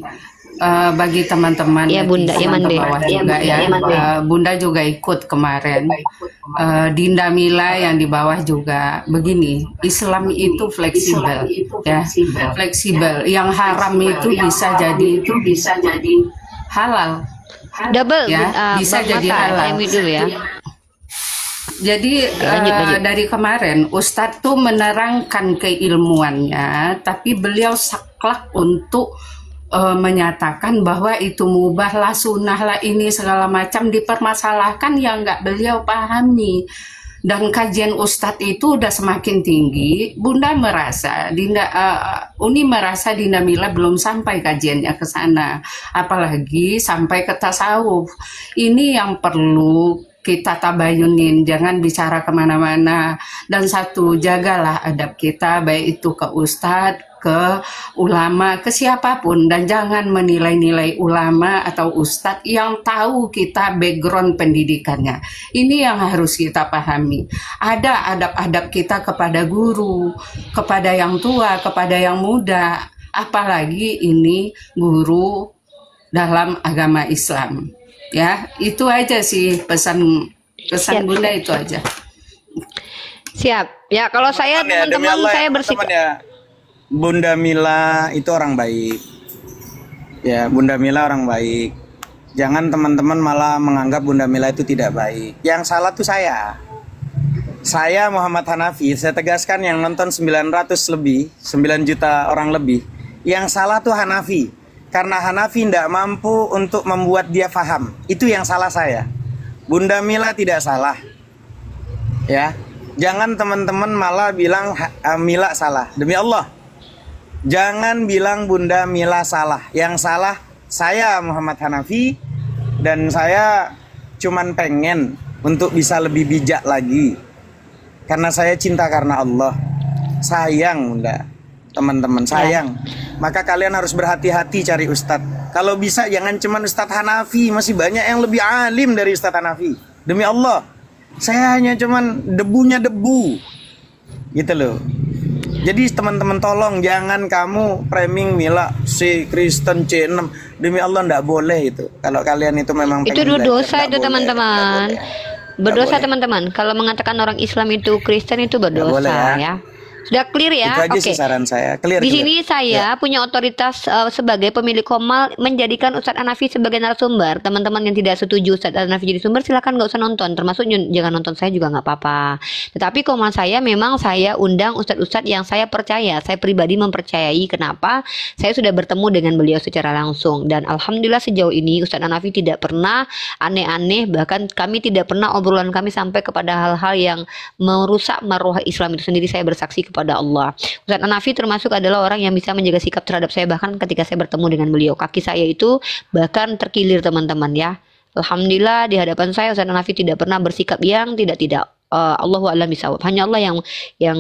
Bagi teman-teman ya Bunda, ya Mande. juga ya, Bunda juga ikut kemarin. Dinda Mila yang di bawah juga begini. Islam itu fleksibel, ya, fleksibel. Yang haram itu bisa jadi halal. Double, ya, bisa jadi halal. Dulu ya. Jadi lanjut. Dari kemarin Ustadz tuh menerangkan keilmuannya, tapi beliau saklek untuk menyatakan bahwa itu mubah lah, sunnah lah, ini segala macam dipermasalahkan yang nggak beliau pahami. Dan kajian Ustadz itu udah semakin tinggi. Bunda merasa, Uni merasa Dinda Mila belum sampai kajiannya ke sana, apalagi sampai ke tasawuf. Ini yang perlu kita tabayunin, jangan bicara kemana-mana. Dan satu, jagalah adab kita, baik itu ke Ustadz, ke ulama, ke siapapun, dan jangan menilai-nilai ulama atau ustadz yang tahu kita background pendidikannya. Ini yang harus kita pahami. Ada adab-adab kita kepada guru, kepada yang tua, kepada yang muda, apalagi ini guru dalam agama Islam. Ya, itu aja sih pesan Bunda, itu aja. Siap. Ya, kalau saya teman-teman saya bersikap Bunda Mila itu orang baik. Ya, Bunda Mila orang baik. Jangan teman-teman malah menganggap Bunda Mila itu tidak baik. Yang salah tuh saya. Saya Muhammad Hanafi, saya tegaskan yang nonton 900 lebih, 9 juta orang lebih. Yang salah tuh Hanafi. Karena Hanafi tidak mampu untuk membuat dia paham. Itu yang salah saya. Bunda Mila tidak salah. Ya. Jangan teman-teman malah bilang Mila salah. Demi Allah. Jangan bilang Bunda Mila salah. Yang salah saya Muhammad Hanafi, dan saya cuman pengen untuk bisa lebih bijak lagi. Karena saya cinta karena Allah. Sayang Bunda, teman-teman, sayang. Maka kalian harus berhati-hati cari ustadz. Kalau bisa jangan cuman Ustadz Hanafi, masih banyak yang lebih alim dari Ustadz Hanafi. Demi Allah. Saya hanya cuman debunya debu. Gitu loh. Jadi teman-teman tolong jangan kamu framing Mila C Kristen C6. Demi Allah ndak boleh itu. Kalau kalian itu memang itu dosa itu teman-teman. Berdosa teman-teman. Kalau mengatakan orang Islam itu Kristen itu berdosa ya. Sudah clear ya? Itu aja sih saran saya. Clear. Di sini saya punya otoritas sebagai pemilik Komal menjadikan Ustadz Hanafi sebagai narasumber. Teman-teman yang tidak setuju Ustadz Hanafi jadi sumber silakan nggak usah nonton. Termasuk jangan nonton saya juga nggak apa-apa. Tetapi Komal saya memang saya undang Ustadz-Ustadz yang saya percaya. Saya pribadi mempercayai. Kenapa? Saya sudah bertemu dengan beliau secara langsung. Dan alhamdulillah sejauh ini Ustadz Hanafi tidak pernah aneh-aneh. Bahkan kami tidak pernah obrolan kami sampai kepada hal-hal yang merusak marwah Islam itu sendiri. Saya bersaksi kepada Allah. Ustadz Hanafi termasuk adalah orang yang bisa menjaga sikap terhadap saya bahkan ketika saya bertemu dengan beliau. Kaki saya itu bahkan terkilir teman-teman ya. Alhamdulillah di hadapan saya Ustadz Hanafi tidak pernah bersikap yang tidak. Allahu a'lam bishawab. Hanya Allah yang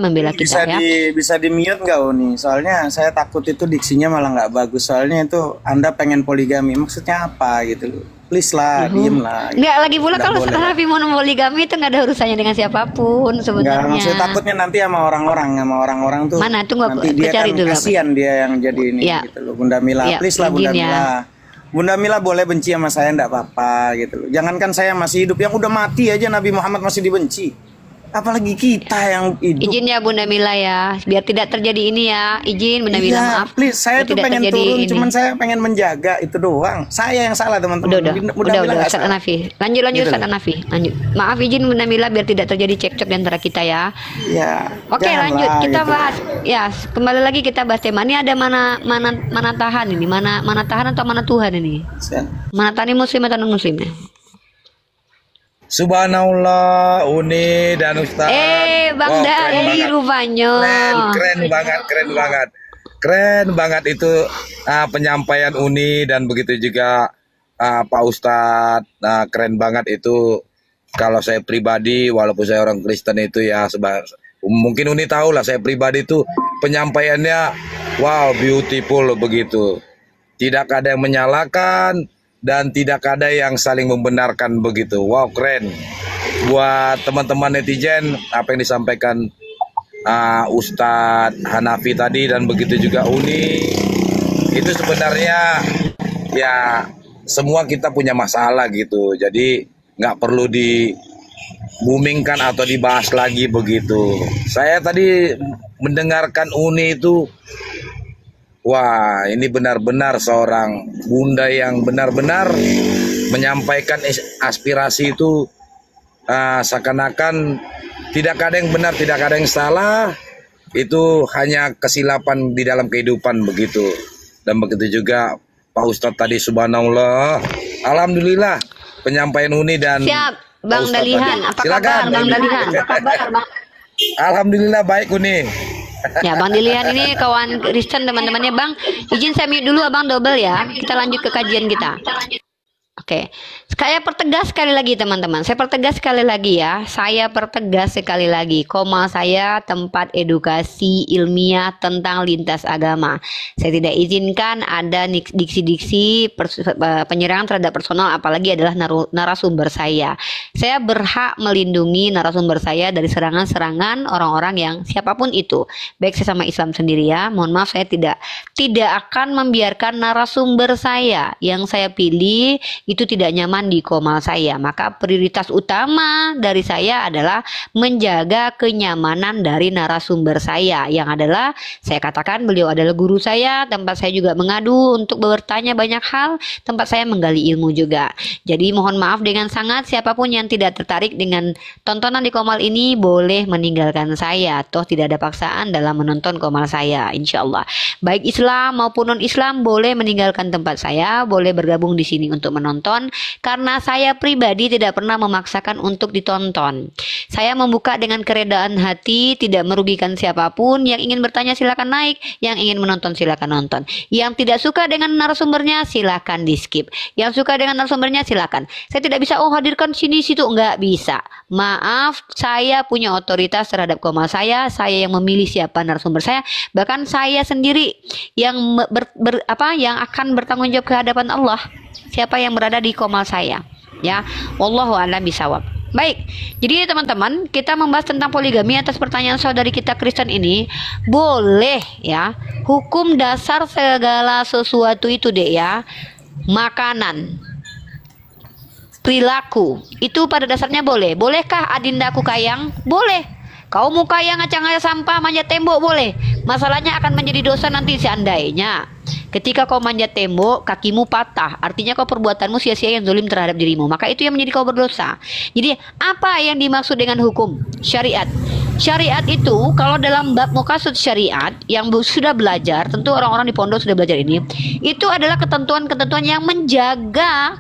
membela kita ya. Bisa di mute nggak Uni? Soalnya saya takut itu diksinya malah nggak bagus. Soalnya itu Anda pengen poligami. Maksudnya apa gitu? Please lah, diem lah. Nggak, lagi pula kalau Ustadz Hanafi mau poligami itu nggak ada urusannya dengan siapapun sebenarnya. Nggak, maksudnya takutnya nanti sama orang-orang tuh. Mana tuh nanti dia kan dulu, kasihan dia yang jadi ini gitu loh. Bunda Mila, please lah Bunda Mila. Bunda Mila boleh benci sama saya enggak apa-apa gitu loh. Jangankan saya masih hidup, yang udah mati aja Nabi Muhammad masih dibenci. Apalagi kita yang hidup. Izin ya Bunda Mila ya, biar tidak terjadi ini ya. Izin Bunda Mila, Iya, maaf. please, saya Biar tuh tidak pengen terjadi turun, ini. cuman saya pengen menjaga itu doang. Saya yang salah teman-teman. Udah, Bunda Mila nggak Ustaz salah. Hanafi. Lanjut Gitu Ustaz loh. Hanafi. Lanjut. Maaf izin Bunda Mila biar tidak terjadi cekcok di antara kita ya. Ya. Oke, janganlah lanjut kita gitu. bahas. Ya, kembali lagi kita bahas tema. Ini ada mana tahan ini? Mana tahan atau mana Tuhan ini? Mana tahan ini muslim atau non muslim? Subhanallah, Uni dan Ustaz. Bang Wah, keren Dandi banget. rupanya. Keren banget itu penyampaian Uni dan begitu juga Pak Ustadz. Keren banget itu. Kalau saya pribadi, walaupun saya orang Kristen itu ya, mungkin Uni tahu lah, saya pribadi itu penyampaiannya wow, beautiful begitu. Tidak ada yang menyalahkan dan tidak ada yang saling membenarkan begitu. Wow, keren. Buat teman-teman netizen, apa yang disampaikan Ustadz Hanafi tadi dan begitu juga Uni, itu sebenarnya ya semua kita punya masalah gitu. Jadi nggak perlu di-boomingkan atau dibahas lagi begitu. Saya tadi mendengarkan Uni itu, wah, ini benar-benar seorang bunda yang benar-benar menyampaikan aspirasi itu seakan-akan tidak ada yang benar, tidak ada yang salah. Itu hanya kesilapan di dalam kehidupan begitu. Dan begitu juga Pak Ustadz tadi, subhanallah. Alhamdulillah penyampaian Uni dan Siap, Pak Bang Ustadz Dalihan. tadi. Apa Silakan. kabar Bang Dalihan? Alhamdulillah baik Uni. Ya, Bang Dilihan ini kawan Kristen teman-temannya Bang. Izin saya mute dulu Abang double ya. Kita lanjut ke kajian kita. Oke, saya pertegas sekali lagi teman-teman. Saya pertegas sekali lagi ya. Saya pertegas sekali lagi. Komal saya tempat edukasi ilmiah tentang lintas agama. Saya tidak izinkan ada diksi-diksi penyerangan terhadap personal, apalagi adalah narasumber saya. Saya berhak melindungi narasumber saya dari serangan-serangan orang-orang yang siapapun itu. Baik sesama Islam sendiri ya. Mohon maaf, saya tidak akan membiarkan narasumber saya yang saya pilih itu tidak nyaman di komal saya. Maka prioritas utama dari saya adalah menjaga kenyamanan dari narasumber saya, yang adalah saya katakan beliau adalah guru saya, tempat saya juga mengadu untuk bertanya banyak hal, tempat saya menggali ilmu juga. Jadi mohon maaf dengan sangat, siapapun yang tidak tertarik dengan tontonan di komal ini boleh meninggalkan saya. Toh tidak ada paksaan dalam menonton komal saya, insya Allah. Baik Islam maupun non Islam boleh meninggalkan tempat saya, boleh bergabung di sini untuk menonton, karena saya pribadi tidak pernah memaksakan untuk ditonton. Saya membuka dengan keredaan hati, tidak merugikan siapapun. Yang ingin bertanya silakan naik, yang ingin menonton silakan nonton. Yang tidak suka dengan narasumbernya silakan di skip. Yang suka dengan narasumbernya silakan. Saya tidak bisa hadirkan sini situ, nggak bisa. Maaf, saya punya otoritas terhadap komal saya yang memilih siapa narasumber saya. Bahkan saya sendiri yang yang akan bertanggung jawab ke hadapan Allah. Siapa yang berada di komal saya, ya. Wallahu a'lam bishawab. Baik, jadi teman-teman, kita membahas tentang poligami atas pertanyaan saudari kita Kristen ini. Boleh ya, hukum dasar segala sesuatu itu deh ya, makanan, perilaku, itu pada dasarnya boleh. Bolehkah adindaku kayang? Boleh. Kau mau kayang ngacang-ngacang sampah, manjat tembok, boleh. Masalahnya akan menjadi dosa nanti seandainya ketika kau manjat tembok, kakimu patah, artinya kau perbuatanmu sia-sia yang zalim terhadap dirimu. Maka itu yang menjadi kau berdosa. Jadi apa yang dimaksud dengan hukum syariat? Syariat itu kalau dalam bab muqasid syariat yang sudah belajar, tentu orang-orang di pondok sudah belajar ini, itu adalah ketentuan-ketentuan yang menjaga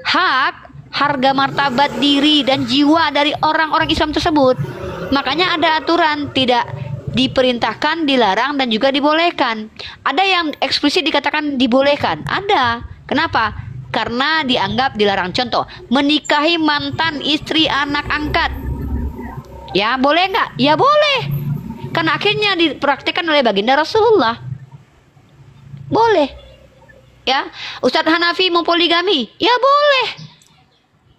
hak, harga martabat diri dan jiwa dari orang-orang Islam tersebut. Makanya ada aturan, tidak diperintahkan, dilarang, dan juga dibolehkan. Ada yang eksplisit dikatakan dibolehkan, ada. Kenapa? Karena dianggap dilarang. Contoh, menikahi mantan istri anak angkat. Ya, boleh nggak? Ya boleh. Karena akhirnya dipraktikkan oleh baginda Rasulullah. Boleh. Ya, Ustadz Hanafi mau poligami? Ya boleh.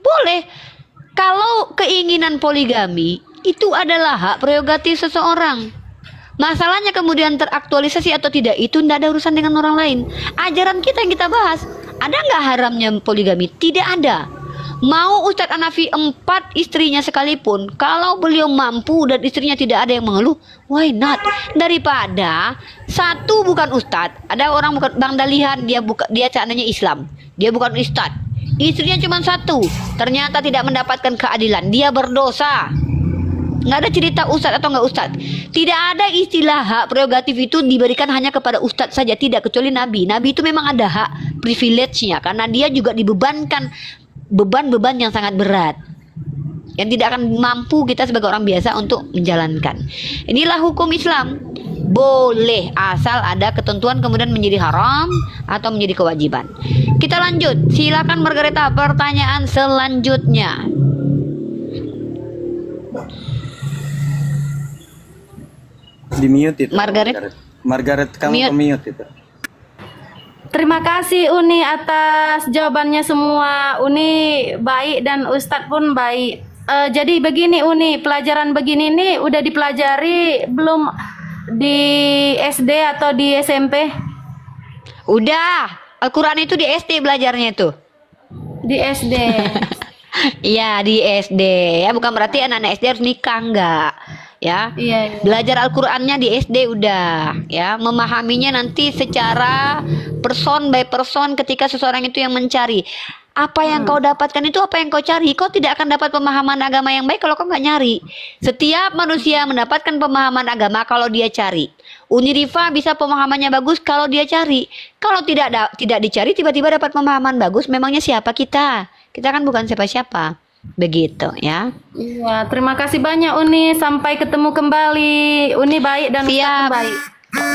Boleh. Kalau keinginan poligami itu adalah hak prerogatif seseorang. Masalahnya kemudian teraktualisasi atau tidak, itu tidak ada urusan dengan orang lain. Ajaran kita yang kita bahas, ada nggak haramnya poligami? Tidak ada. Mau Ustadz Hanafi 4 istrinya sekalipun, kalau beliau mampu dan istrinya tidak ada yang mengeluh, why not? Daripada satu bukan Ustadz, ada orang bukan Bang Dalihan, dia seandainya Islam, dia bukan Ustadz, istrinya cuma satu, ternyata tidak mendapatkan keadilan, dia berdosa. Nggak ada cerita ustadz atau nggak ustadz. Tidak ada istilah hak prerogatif itu diberikan hanya kepada ustadz saja, tidak, kecuali nabi. Nabi itu memang ada hak privilege-nya karena dia juga dibebankan beban-beban yang sangat berat yang tidak akan mampu kita sebagai orang biasa untuk menjalankan. Inilah hukum Islam. Boleh asal ada ketentuan kemudian menjadi haram atau menjadi kewajiban. Kita lanjut. Silakan Margareta, pertanyaan selanjutnya. Di mute itu. Margaret kamu mute itu. Terima kasih Uni atas jawabannya semua. Uni baik dan Ustadz pun baik. Jadi begini Uni, pelajaran begini nih udah dipelajari belum di SD atau di SMP? Udah. Al-Quran itu di SD belajarnya itu. Di SD. Iya, di SD. Ya, bukan berarti anak-anak SD harus nikah, enggak. Ya, Iya. belajar Al-Qur'annya di SD udah, ya, memahaminya nanti secara person by person ketika seseorang itu yang mencari. Apa yang kau dapatkan itu apa yang kau cari. Kau tidak akan dapat pemahaman agama yang baik kalau kau nggak nyari. Setiap manusia mendapatkan pemahaman agama kalau dia cari. Uni Rifa bisa pemahamannya bagus kalau dia cari. Kalau tidak dicari, tiba-tiba dapat pemahaman bagus, memangnya siapa kita? Kita kan bukan siapa-siapa. Begitu ya. Iya, terima kasih banyak Uni. Sampai ketemu kembali. Uni baik dan Ustadz baik.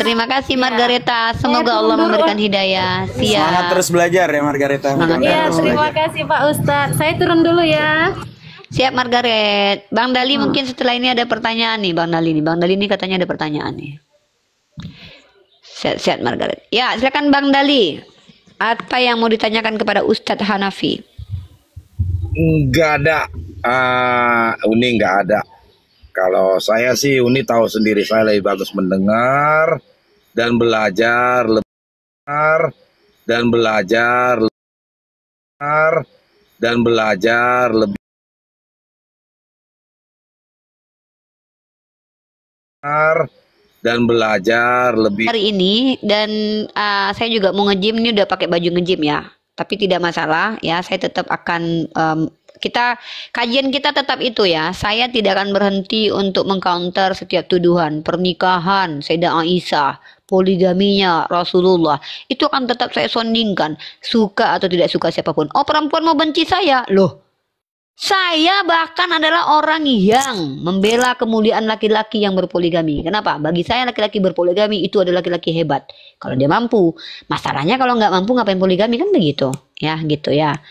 Terima kasih Margareta. Semoga Allah memberikan hidayah. Semangat terus belajar ya Margareta. Iya, terima kasih Pak Ustadz. Saya turun dulu ya. Siap Margaret. Bang Dali mungkin setelah ini ada pertanyaan nih Bang Dali nih. Bang Dali ini katanya ada pertanyaan nih. Siap Margaret. Ya, silakan Bang Dali. Apa yang mau ditanyakan kepada Ustadz Hanafi? Enggak ada, Uni enggak ada. Kalau saya sih Uni tahu sendiri, saya lebih bagus mendengar dan belajar lebih hari ini. Dan saya juga mau nge-gym, ini udah pakai baju nge-gym ya. Tapi tidak masalah ya, saya tetap akan kajian kita tetap itu ya. Saya tidak akan berhenti untuk mengcounter setiap tuduhan pernikahan Sayyidah Aisyah, poligaminya Rasulullah. Itu akan tetap saya sondingkan, suka atau tidak suka siapapun. Oh, perempuan mau benci saya? Loh, saya bahkan adalah orang yang membela kemuliaan laki-laki yang berpoligami. Kenapa? Bagi saya laki-laki berpoligami itu adalah laki-laki hebat. Kalau dia mampu. Masalahnya kalau nggak mampu ngapain poligami, kan begitu. Ya, gitu ya.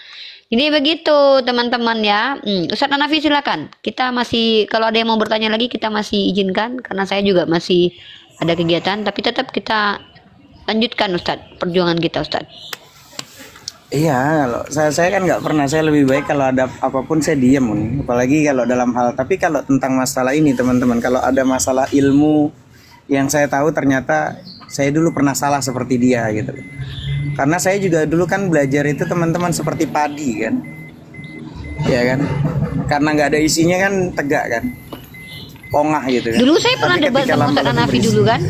Jadi begitu teman-teman ya. Ustadz Hanafi silakan. Kita masih, kalau ada yang mau bertanya lagi kita masih izinkan. Karena saya juga masih ada kegiatan. Tapi tetap kita lanjutkan Ustadz, perjuangan kita Ustadz. Iya, kalau saya kan nggak pernah, saya lebih baik kalau ada apapun saya diam, apalagi kalau dalam hal. Tapi kalau tentang masalah ini teman-teman, kalau ada masalah ilmu yang saya tahu ternyata saya dulu pernah salah seperti dia gitu. Karena saya juga dulu kan belajar itu teman-teman seperti padi kan, ya kan? Karena nggak ada isinya kan tegak kan, pongah gitu kan. Dulu saya pernah debat sama Ustadz Hanafi dulu kan.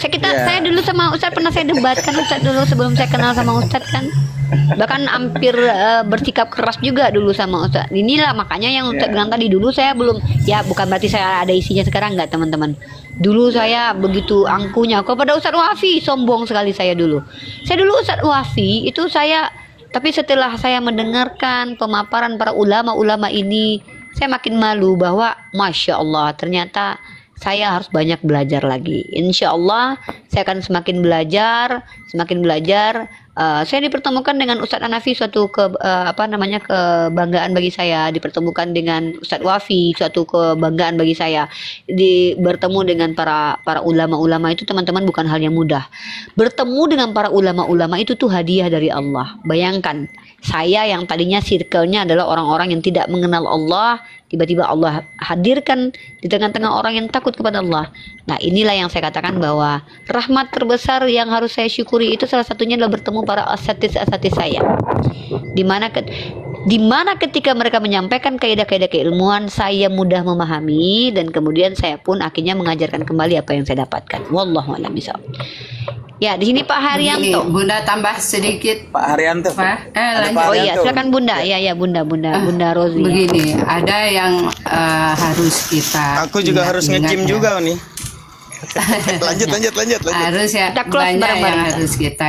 Saya dulu sama Ustadz pernah saya debat kan Ustadz dulu sebelum saya kenal sama Ustadz kan. Bahkan hampir bersikap keras juga dulu sama Ustadz. Inilah makanya yang Ustadz bilang tadi, dulu saya belum, ya bukan berarti saya ada isinya sekarang, enggak teman-teman. Dulu saya begitu angkuhnya kepada Ustadz Wafi, sombong sekali saya dulu. Saya dulu Ustadz Wafi itu tapi setelah saya mendengarkan pemaparan para ulama-ulama ini, saya makin malu bahwa Masya Allah ternyata saya harus banyak belajar lagi. Insya Allah saya akan semakin belajar. Saya dipertemukan dengan Ustadz Hanafi, suatu kebanggaan bagi saya. Dipertemukan dengan Ustadz Wafi, suatu kebanggaan bagi saya. Bertemu dengan para ulama-ulama itu teman-teman bukan hal yang mudah. Bertemu dengan para ulama-ulama itu tuh hadiah dari Allah. Bayangkan, saya yang tadinya circle-nya adalah orang-orang yang tidak mengenal Allah, tiba-tiba Allah hadirkan di tengah-tengah orang yang takut kepada Allah. Nah, inilah yang saya katakan bahwa rahmat terbesar yang harus saya syukuri itu salah satunya adalah bertemu para asatidz saya. Dimana Di mana ketika mereka menyampaikan kaidah-kaidah keilmuan, saya mudah memahami dan kemudian saya pun akhirnya mengajarkan kembali apa yang saya dapatkan. Wallahu a'lam bishawab. Ya, di sini Pak Begini, Haryanto. Bunda tambah sedikit. Pak Haryanto. Pak, Ada lanjut. Pak Oh iya, Haryanto. silakan Bunda. Ya, Bunda Rozi. Begini, ada yang harus kita Aku juga harus ingat nge-gym ya. juga nih. lanjut. Harus ya, Kita close banyak bareng-bareng. yang harus kita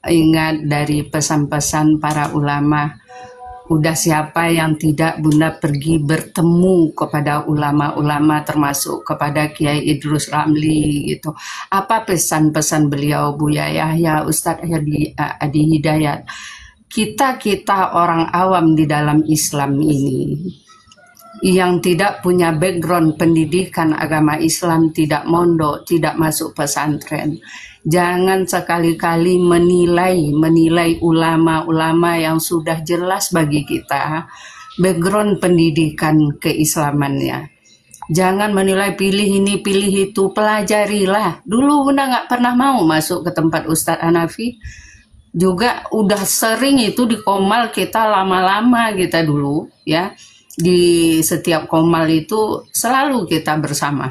ingat dari pesan-pesan para ulama. Udah siapa yang tidak Bunda pergi bertemu kepada ulama-ulama termasuk kepada Kiai Idrus Ramli gitu. Apa pesan-pesan beliau Buya Yahya, Ustadz Adi Hidayat? Kita orang awam di dalam Islam ini yang tidak punya background pendidikan agama Islam, tidak mondok, tidak masuk pesantren, jangan sekali-kali menilai ulama-ulama yang sudah jelas bagi kita background pendidikan keislamannya. Jangan menilai pilih ini pilih itu, pelajarilah. Dulu Bunda nggak pernah mau masuk ke tempat Ustadz Hanafi, juga udah sering itu di Komal kita lama-lama kita dulu ya. Di setiap Komal itu selalu kita bersama.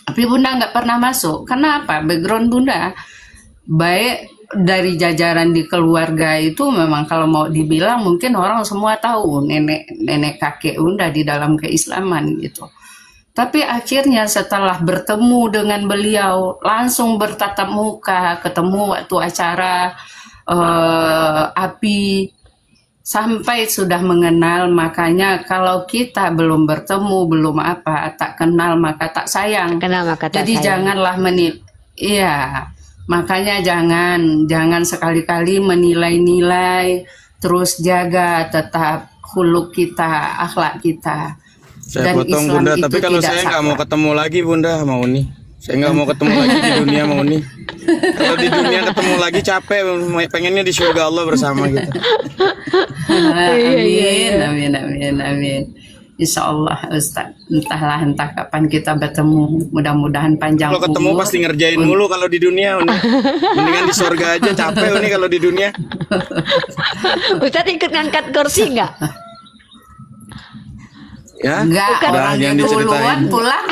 Tapi Bunda nggak pernah masuk. Kenapa? Background Bunda baik dari jajaran di keluarga itu memang kalau mau dibilang mungkin orang semua tahu nenek kakek Bunda di dalam keislaman gitu. Tapi akhirnya setelah bertemu dengan beliau langsung bertatap muka, ketemu waktu acara API, sampai sudah mengenal. Makanya kalau kita belum bertemu, belum apa, tak kenal maka tak sayang. Kenal maka tak Jadi sayang. janganlah iya, makanya jangan sekali-kali menilai-nilai, terus jaga tetap khuluk kita, akhlak kita. Saya Dan potong Islam Bunda, itu tapi kalau tidak saya nggak mau sakral. ketemu lagi Bunda sama Uni. Saya nggak mau ketemu lagi di dunia sama Uni. Kalau di dunia ketemu lagi capek, pengennya di surga Allah bersama gitu. Amin. Insya Allah Ustaz, entah kapan kita bertemu, mudah-mudahan panjang Kalau ketemu umur. pasti ngerjain mulu kalau di dunia Uni. Mendingan di surga aja, capek Uni kalau di dunia. Ustadz ikut ngangkat kursi nggak? Ya, Enggak, Bukan. orang dia Jangan duluan diceritain. pulang.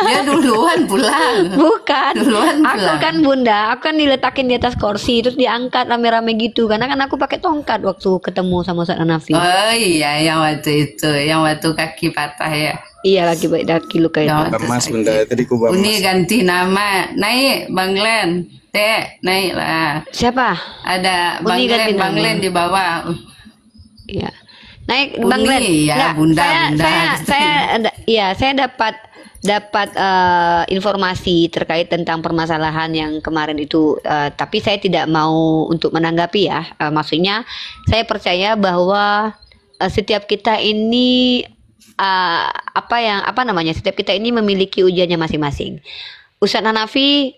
Dia duluan pulang. Bukan. Duluan Aku pulang. kan Bunda, aku kan diletakin di atas kursi terus diangkat rame-rame gitu. Karena kan aku pakai tongkat waktu ketemu sama Ustadz Hanafi. Oh iya, yang waktu itu, yang waktu kaki patah ya. Iya, lagi baik daki luka itu. Yang waktu Mas sakit. Bunda, tadi kubah Uni Mas. ganti nama, naik Bang Len, naik lah. Siapa? Ada Uni ganti nama. Bang Len di bawah. Iya. Naik Uni, Bang Glenn. ya, Nggak, Bunda. saya dapat informasi terkait tentang permasalahan yang kemarin itu, tapi saya tidak mau untuk menanggapi ya. Maksudnya saya percaya bahwa setiap kita ini setiap kita ini memiliki ujiannya masing-masing. Ustadz Hanafi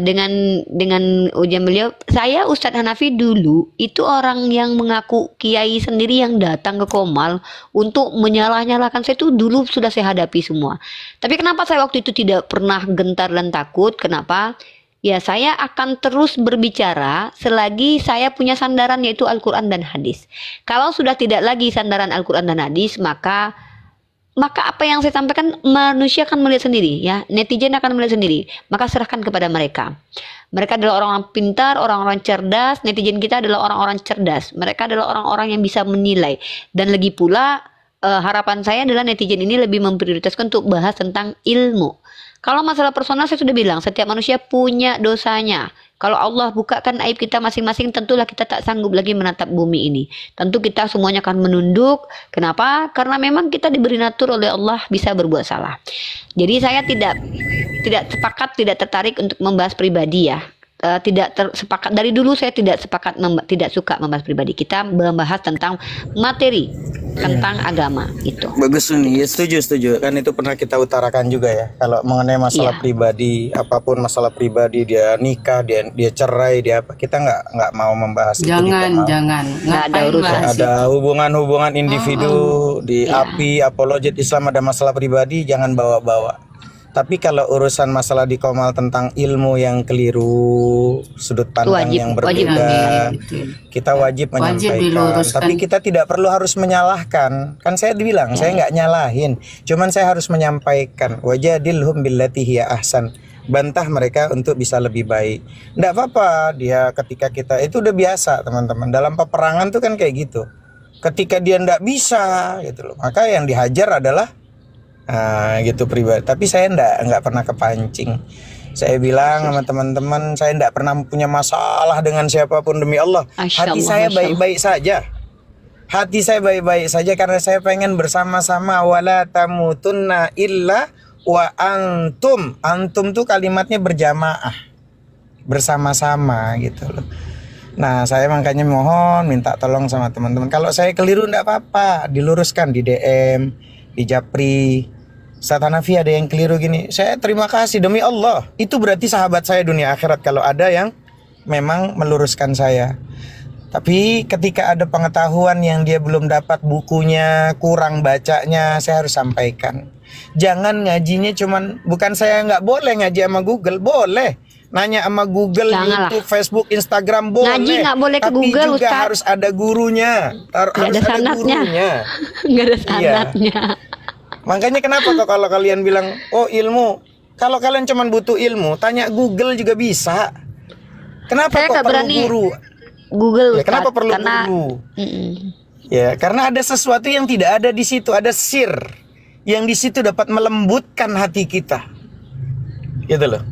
dengan ujian beliau, saya Ustadz Hanafi dulu itu orang yang mengaku kiai sendiri yang datang ke Komal untuk menyalah-nyalahkan saya, itu dulu sudah saya hadapi semua. Tapi kenapa saya waktu itu tidak pernah gentar dan takut? Kenapa? Ya, saya akan terus berbicara selagi saya punya sandaran yaitu Al-Quran dan hadis. Kalau sudah tidak lagi sandaran Al-Quran dan hadis, maka apa yang saya sampaikan manusia akan melihat sendiri ya, netizen akan melihat sendiri. Maka serahkan kepada mereka. Mereka adalah orang-orang pintar, orang-orang cerdas. Netizen kita adalah orang-orang cerdas. Mereka adalah orang-orang yang bisa menilai. Dan lagi pula harapan saya adalah netizen ini lebih memprioritaskan untuk bahas tentang ilmu. Kalau masalah personal saya sudah bilang, setiap manusia punya dosanya. Kalau Allah bukakan aib kita masing-masing, tentulah kita tak sanggup lagi menatap bumi ini. Tentu kita semuanya akan menunduk. Kenapa? Karena memang kita diberi natur oleh Allah bisa berbuat salah. Jadi saya tidak sepakat, tidak tertarik untuk membahas pribadi ya. Sepakat dari dulu saya tidak suka membahas pribadi. Kita membahas tentang materi, tentang agama itu. Bagus Uni, ya setuju. Kan itu pernah kita utarakan juga ya. Kalau mengenai masalah Iya. pribadi, apapun masalah pribadi, dia nikah, dia cerai, dia apa, kita nggak mau membahas itu. Jangan. Nggak ada Ngapain urusan. bahas Ada hubungan-hubungan individu di Iya. API, apologet Islam, ada masalah pribadi, jangan bawa-bawa. Tapi kalau urusan masalah di Komal tentang ilmu yang keliru, sudut pandang Wajib- yang wajib. berbeda, Betul. kita wajib Wajib menyampaikan. diluruskan. Tapi kita tidak perlu harus menyalahkan. Kan saya dibilang, saya nggak nyalahin. Cuman saya harus menyampaikan. Wajadilhum billati hiya ahsan. Bantah mereka untuk bisa lebih baik. Nggak apa-apa dia ketika kita, itu udah biasa teman-teman. Dalam peperangan tuh kan kayak gitu. Ketika dia nggak bisa gitu loh, maka yang dihajar adalah gitu pribadi. Tapi saya nggak pernah kepancing. Saya bilang sama teman-teman, saya nggak pernah punya masalah dengan siapapun demi Allah. Masya Hati Allah, saya Masya Allah. baik-baik saja. Hati saya baik-baik saja karena saya pengen bersama-sama. Wala tamutunna illa wa antum. Antum tuh kalimatnya berjamaah, bersama-sama gitu loh. Nah, saya makanya mohon minta tolong sama teman-teman. Kalau saya keliru enggak apa-apa, diluruskan di DM, di Japri. Ustaz Hanafi ada yang keliru gini. Saya terima kasih demi Allah. Itu berarti sahabat saya dunia akhirat kalau ada yang memang meluruskan saya. Tapi ketika ada pengetahuan yang dia belum dapat bukunya, kurang bacanya, saya harus sampaikan. Jangan ngajinya cuman, bukan saya nggak boleh ngaji sama Google, boleh. Nanya sama Google, Janganlah. YouTube, Facebook, Instagram boleh. Ngaji nggak boleh ke tapi Google, juga Ustaz. harus ada gurunya. Nggak Harus ada ada sanadnya. gurunya. Nggak ada Iya. sanadnya. Makanya kenapa kok kalau kalian bilang, oh ilmu, kalau kalian cuman butuh ilmu, tanya Google juga bisa. Kenapa Saya kok nggak perlu berani guru? Google, Ya, kenapa Ustaz, perlu karena guru? Mm-mm. Ya, karena ada sesuatu yang tidak ada di situ, ada sir yang di situ dapat melembutkan hati kita. Gitu loh.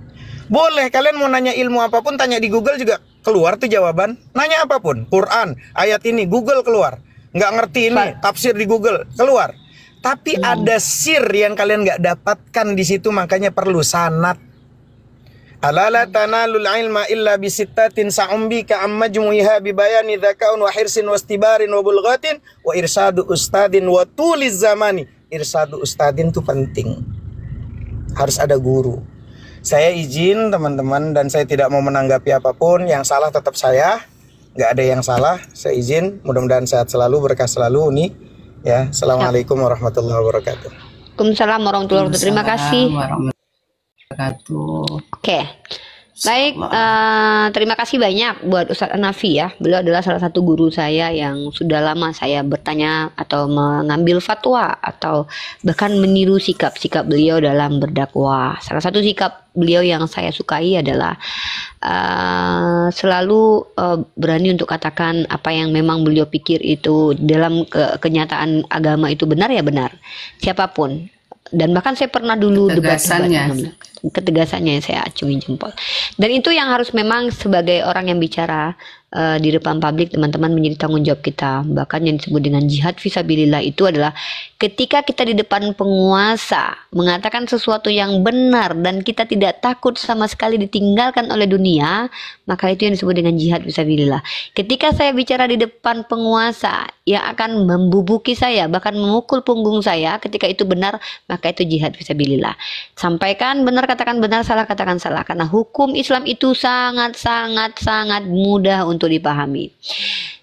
Boleh kalian mau nanya ilmu apapun, tanya di Google juga keluar tuh jawaban. Nanya apapun, Quran, ayat ini, Google keluar. Nggak ngerti ini, tafsir di Google, keluar. Tapi ada sir yang kalian nggak dapatkan di situ, makanya perlu sanad. Alala tanalul ilma illa bisittatin sa'umbika amma jumu'iha bibayani dzakaun wa hirsin wastibarin wa bulghatin wa irsadu ustadin wa tuliz zamani. Irsadu ustadin itu penting. Harus ada guru. Saya izin teman-teman, dan saya tidak mau menanggapi apapun. Yang salah tetap saya, nggak ada yang salah. Saya izin, mudah-mudahan sehat selalu, berkah selalu Uni. Ya, assalamualaikum warahmatullahi wabarakatuh. Waalaikumsalam warahmatullahi wabarakatuh. Terima kasih. Warahmatullahi wabarakatuh. Oke. Baik, terima kasih banyak buat Ustadz Hanafi ya. Beliau adalah salah satu guru saya yang sudah lama saya bertanya atau mengambil fatwa atau bahkan meniru sikap-sikap beliau dalam berdakwah. Salah satu sikap beliau yang saya sukai adalah selalu berani untuk katakan apa yang memang beliau pikir itu dalam kenyataan agama itu benar ya benar. Siapapun. Dan bahkan saya pernah dulu Ketegasannya. ketegasannya saya acungi jempol. Dan itu yang harus memang sebagai orang yang bicara di depan publik, teman-teman, menjadi tanggung jawab kita. Bahkan yang disebut dengan jihad fisabilillah itu adalah ketika kita di depan penguasa mengatakan sesuatu yang benar dan kita tidak takut sama sekali ditinggalkan oleh dunia, maka itu yang disebut dengan jihad fisabilillah. Ketika saya bicara di depan penguasa yang akan membubuki saya, bahkan memukul punggung saya, ketika itu benar, maka itu jihad fisabilillah. Sampaikan benar, katakan benar, salah katakan salah, karena hukum Islam itu sangat mudah untuk dipahami.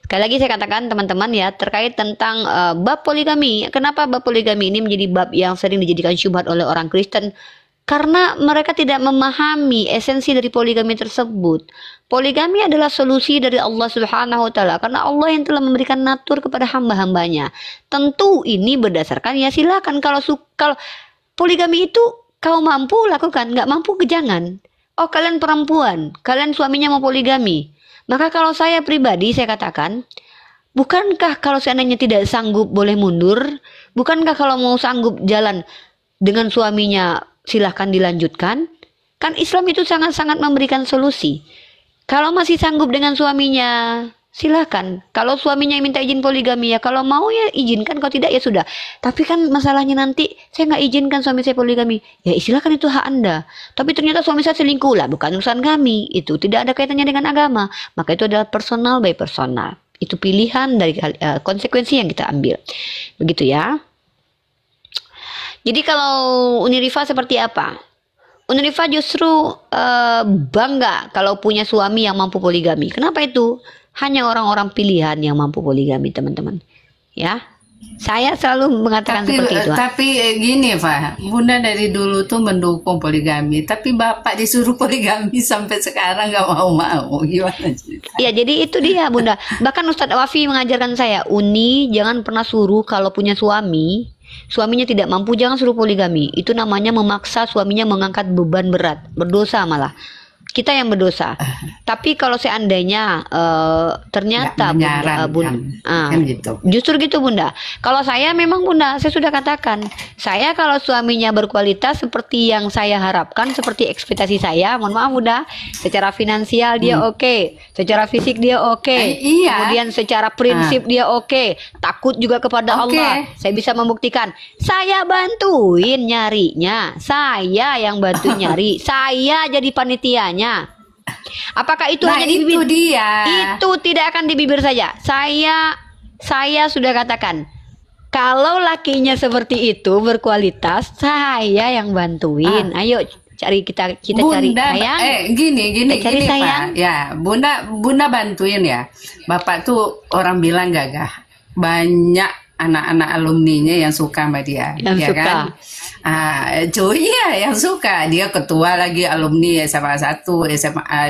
Sekali lagi saya katakan teman-teman ya, terkait tentang bab poligami. Kenapa bab poligami ini menjadi bab yang sering dijadikan syubhat oleh orang Kristen? Karena mereka tidak memahami esensi dari poligami tersebut. Poligami adalah solusi dari Allah Subhanahu wa taala, karena Allah yang telah memberikan natur kepada hamba-hambanya. Tentu ini berdasarkan ya silakan, kalau poligami itu kau mampu lakukan, nggak mampu jangan. Oh, kalian perempuan, kalian suaminya mau poligami. Maka kalau saya pribadi saya katakan, bukankah kalau seandainya tidak sanggup boleh mundur? Bukankah kalau mau sanggup jalan dengan suaminya silahkan dilanjutkan? Kan Islam itu sangat-sangat memberikan solusi. Kalau masih sanggup dengan suaminya, silahkan. Kalau suaminya minta izin poligami ya, kalau mau ya izinkan, kalau tidak ya sudah. Tapi kan masalahnya nanti saya nggak izinkan suami saya poligami, ya silakan, itu hak Anda. Tapi ternyata suami saya selingkuh, lah bukan urusan kami. Itu tidak ada kaitannya dengan agama. Maka itu adalah personal by personal. Itu pilihan dari konsekuensi yang kita ambil. Begitu ya. Jadi kalau Unirifa seperti apa? Unirifa justru bangga kalau punya suami yang mampu poligami. Kenapa itu? Hanya orang-orang pilihan yang mampu poligami, teman-teman. Ya, Saya selalu mengatakan seperti itu. Tapi gini Pak, Bunda dari dulu tuh mendukung poligami, tapi Bapak disuruh poligami sampai sekarang nggak mau. Gimana sih? Ya, jadi itu dia Bunda. Bahkan Ustadz Wafi mengajarkan saya, Uni jangan pernah suruh kalau punya suami, suaminya tidak mampu, jangan suruh poligami. Itu namanya memaksa suaminya mengangkat beban berat, berdosa malah. Kita yang berdosa. Tapi kalau seandainya ternyata kan gitu. Justru gitu Bunda. Kalau saya memang Bunda, saya sudah katakan, saya kalau suaminya berkualitas seperti yang saya harapkan, seperti ekspektasi saya, mohon maaf Bunda, secara finansial dia oke, secara fisik dia oke, iya. kemudian secara prinsip dia oke, takut juga kepada Allah. Saya bisa membuktikan. Saya bantuin nyarinya, saya yang bantu nyari, saya jadi panitianya. Apakah itu hanya di bibir? Itu tidak akan di bibir saja. Saya sudah katakan, kalau lakinya seperti itu berkualitas, saya yang bantuin. Ayo cari kita cari sayang. Gini cari sayang. Pak. Ya, Bunda bantuin ya. Bapak tuh orang bilang gagah. Banyak anak-anak alumninya yang suka sama dia, yang suka. Kan? Yang suka. Dia ketua lagi alumni SMA 1,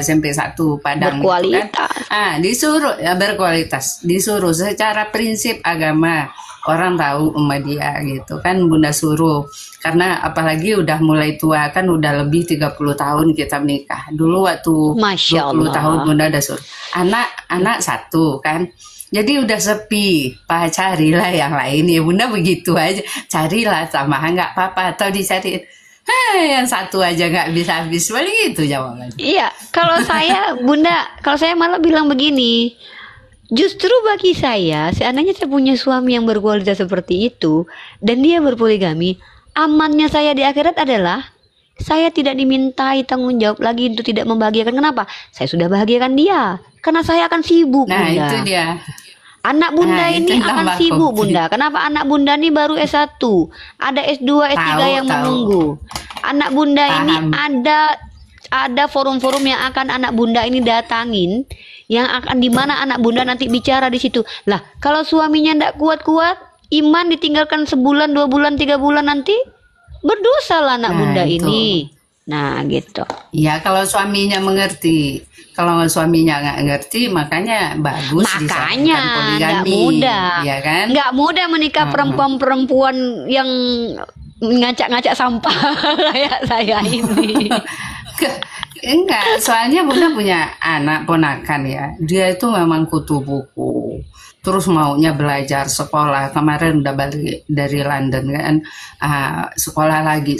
SMP 1 Padang. Berkualitas. Gitu kan? Disuruh berkualitas. Disuruh secara prinsip agama orang tahu sama dia gitu kan, Bunda suruh. Karena apalagi udah mulai tua kan, udah lebih 30 tahun kita menikah. Dulu waktu 20 tahun Bunda udah suruh. Anak satu kan. Jadi udah sepi, Pak carilah yang lain ya Bunda, begitu aja. Carilah sama nggak apa-apa, atau dicariin. Yang satu aja nggak bisa habis, paling itu jawabannya. Iya, kalau saya Bunda, kalau saya malah bilang begini. Justru bagi saya, seandainya saya punya suami yang berkualitas seperti itu dan dia berpoligami, amannya saya di akhirat adalah saya tidak dimintai tanggung jawab lagi untuk tidak membahagiakan. Kenapa? Saya sudah bahagiakan dia. Karena saya akan sibuk, Bunda. Itu dia. Anak Bunda ini akan sibuk, Bunda. Kenapa anak Bunda ini baru S1? Ada S2, S3 yang menunggu. Anak Bunda ini ada forum-forum yang akan anak Bunda ini datangin, yang akan dimana anak Bunda nanti bicara di situ. Lah, kalau suaminya ndak kuat-kuat, iman ditinggalkan sebulan, 2 bulan, 3 bulan nanti berdosa lah anak Bunda ini. Nah, gitu. Ya, kalau suaminya mengerti. Kalau suaminya nggak ngerti, makanya bagus. Makanya nggak mudah, ya kan? Nggak mudah menikah perempuan-perempuan yang ngacak-ngacak sampah kayak saya ini. Enggak, soalnya Bunda punya anak ponakan ya. Dia itu memang kutu buku. Terus maunya belajar sekolah. Kemarin udah balik dari London kan. Sekolah lagi.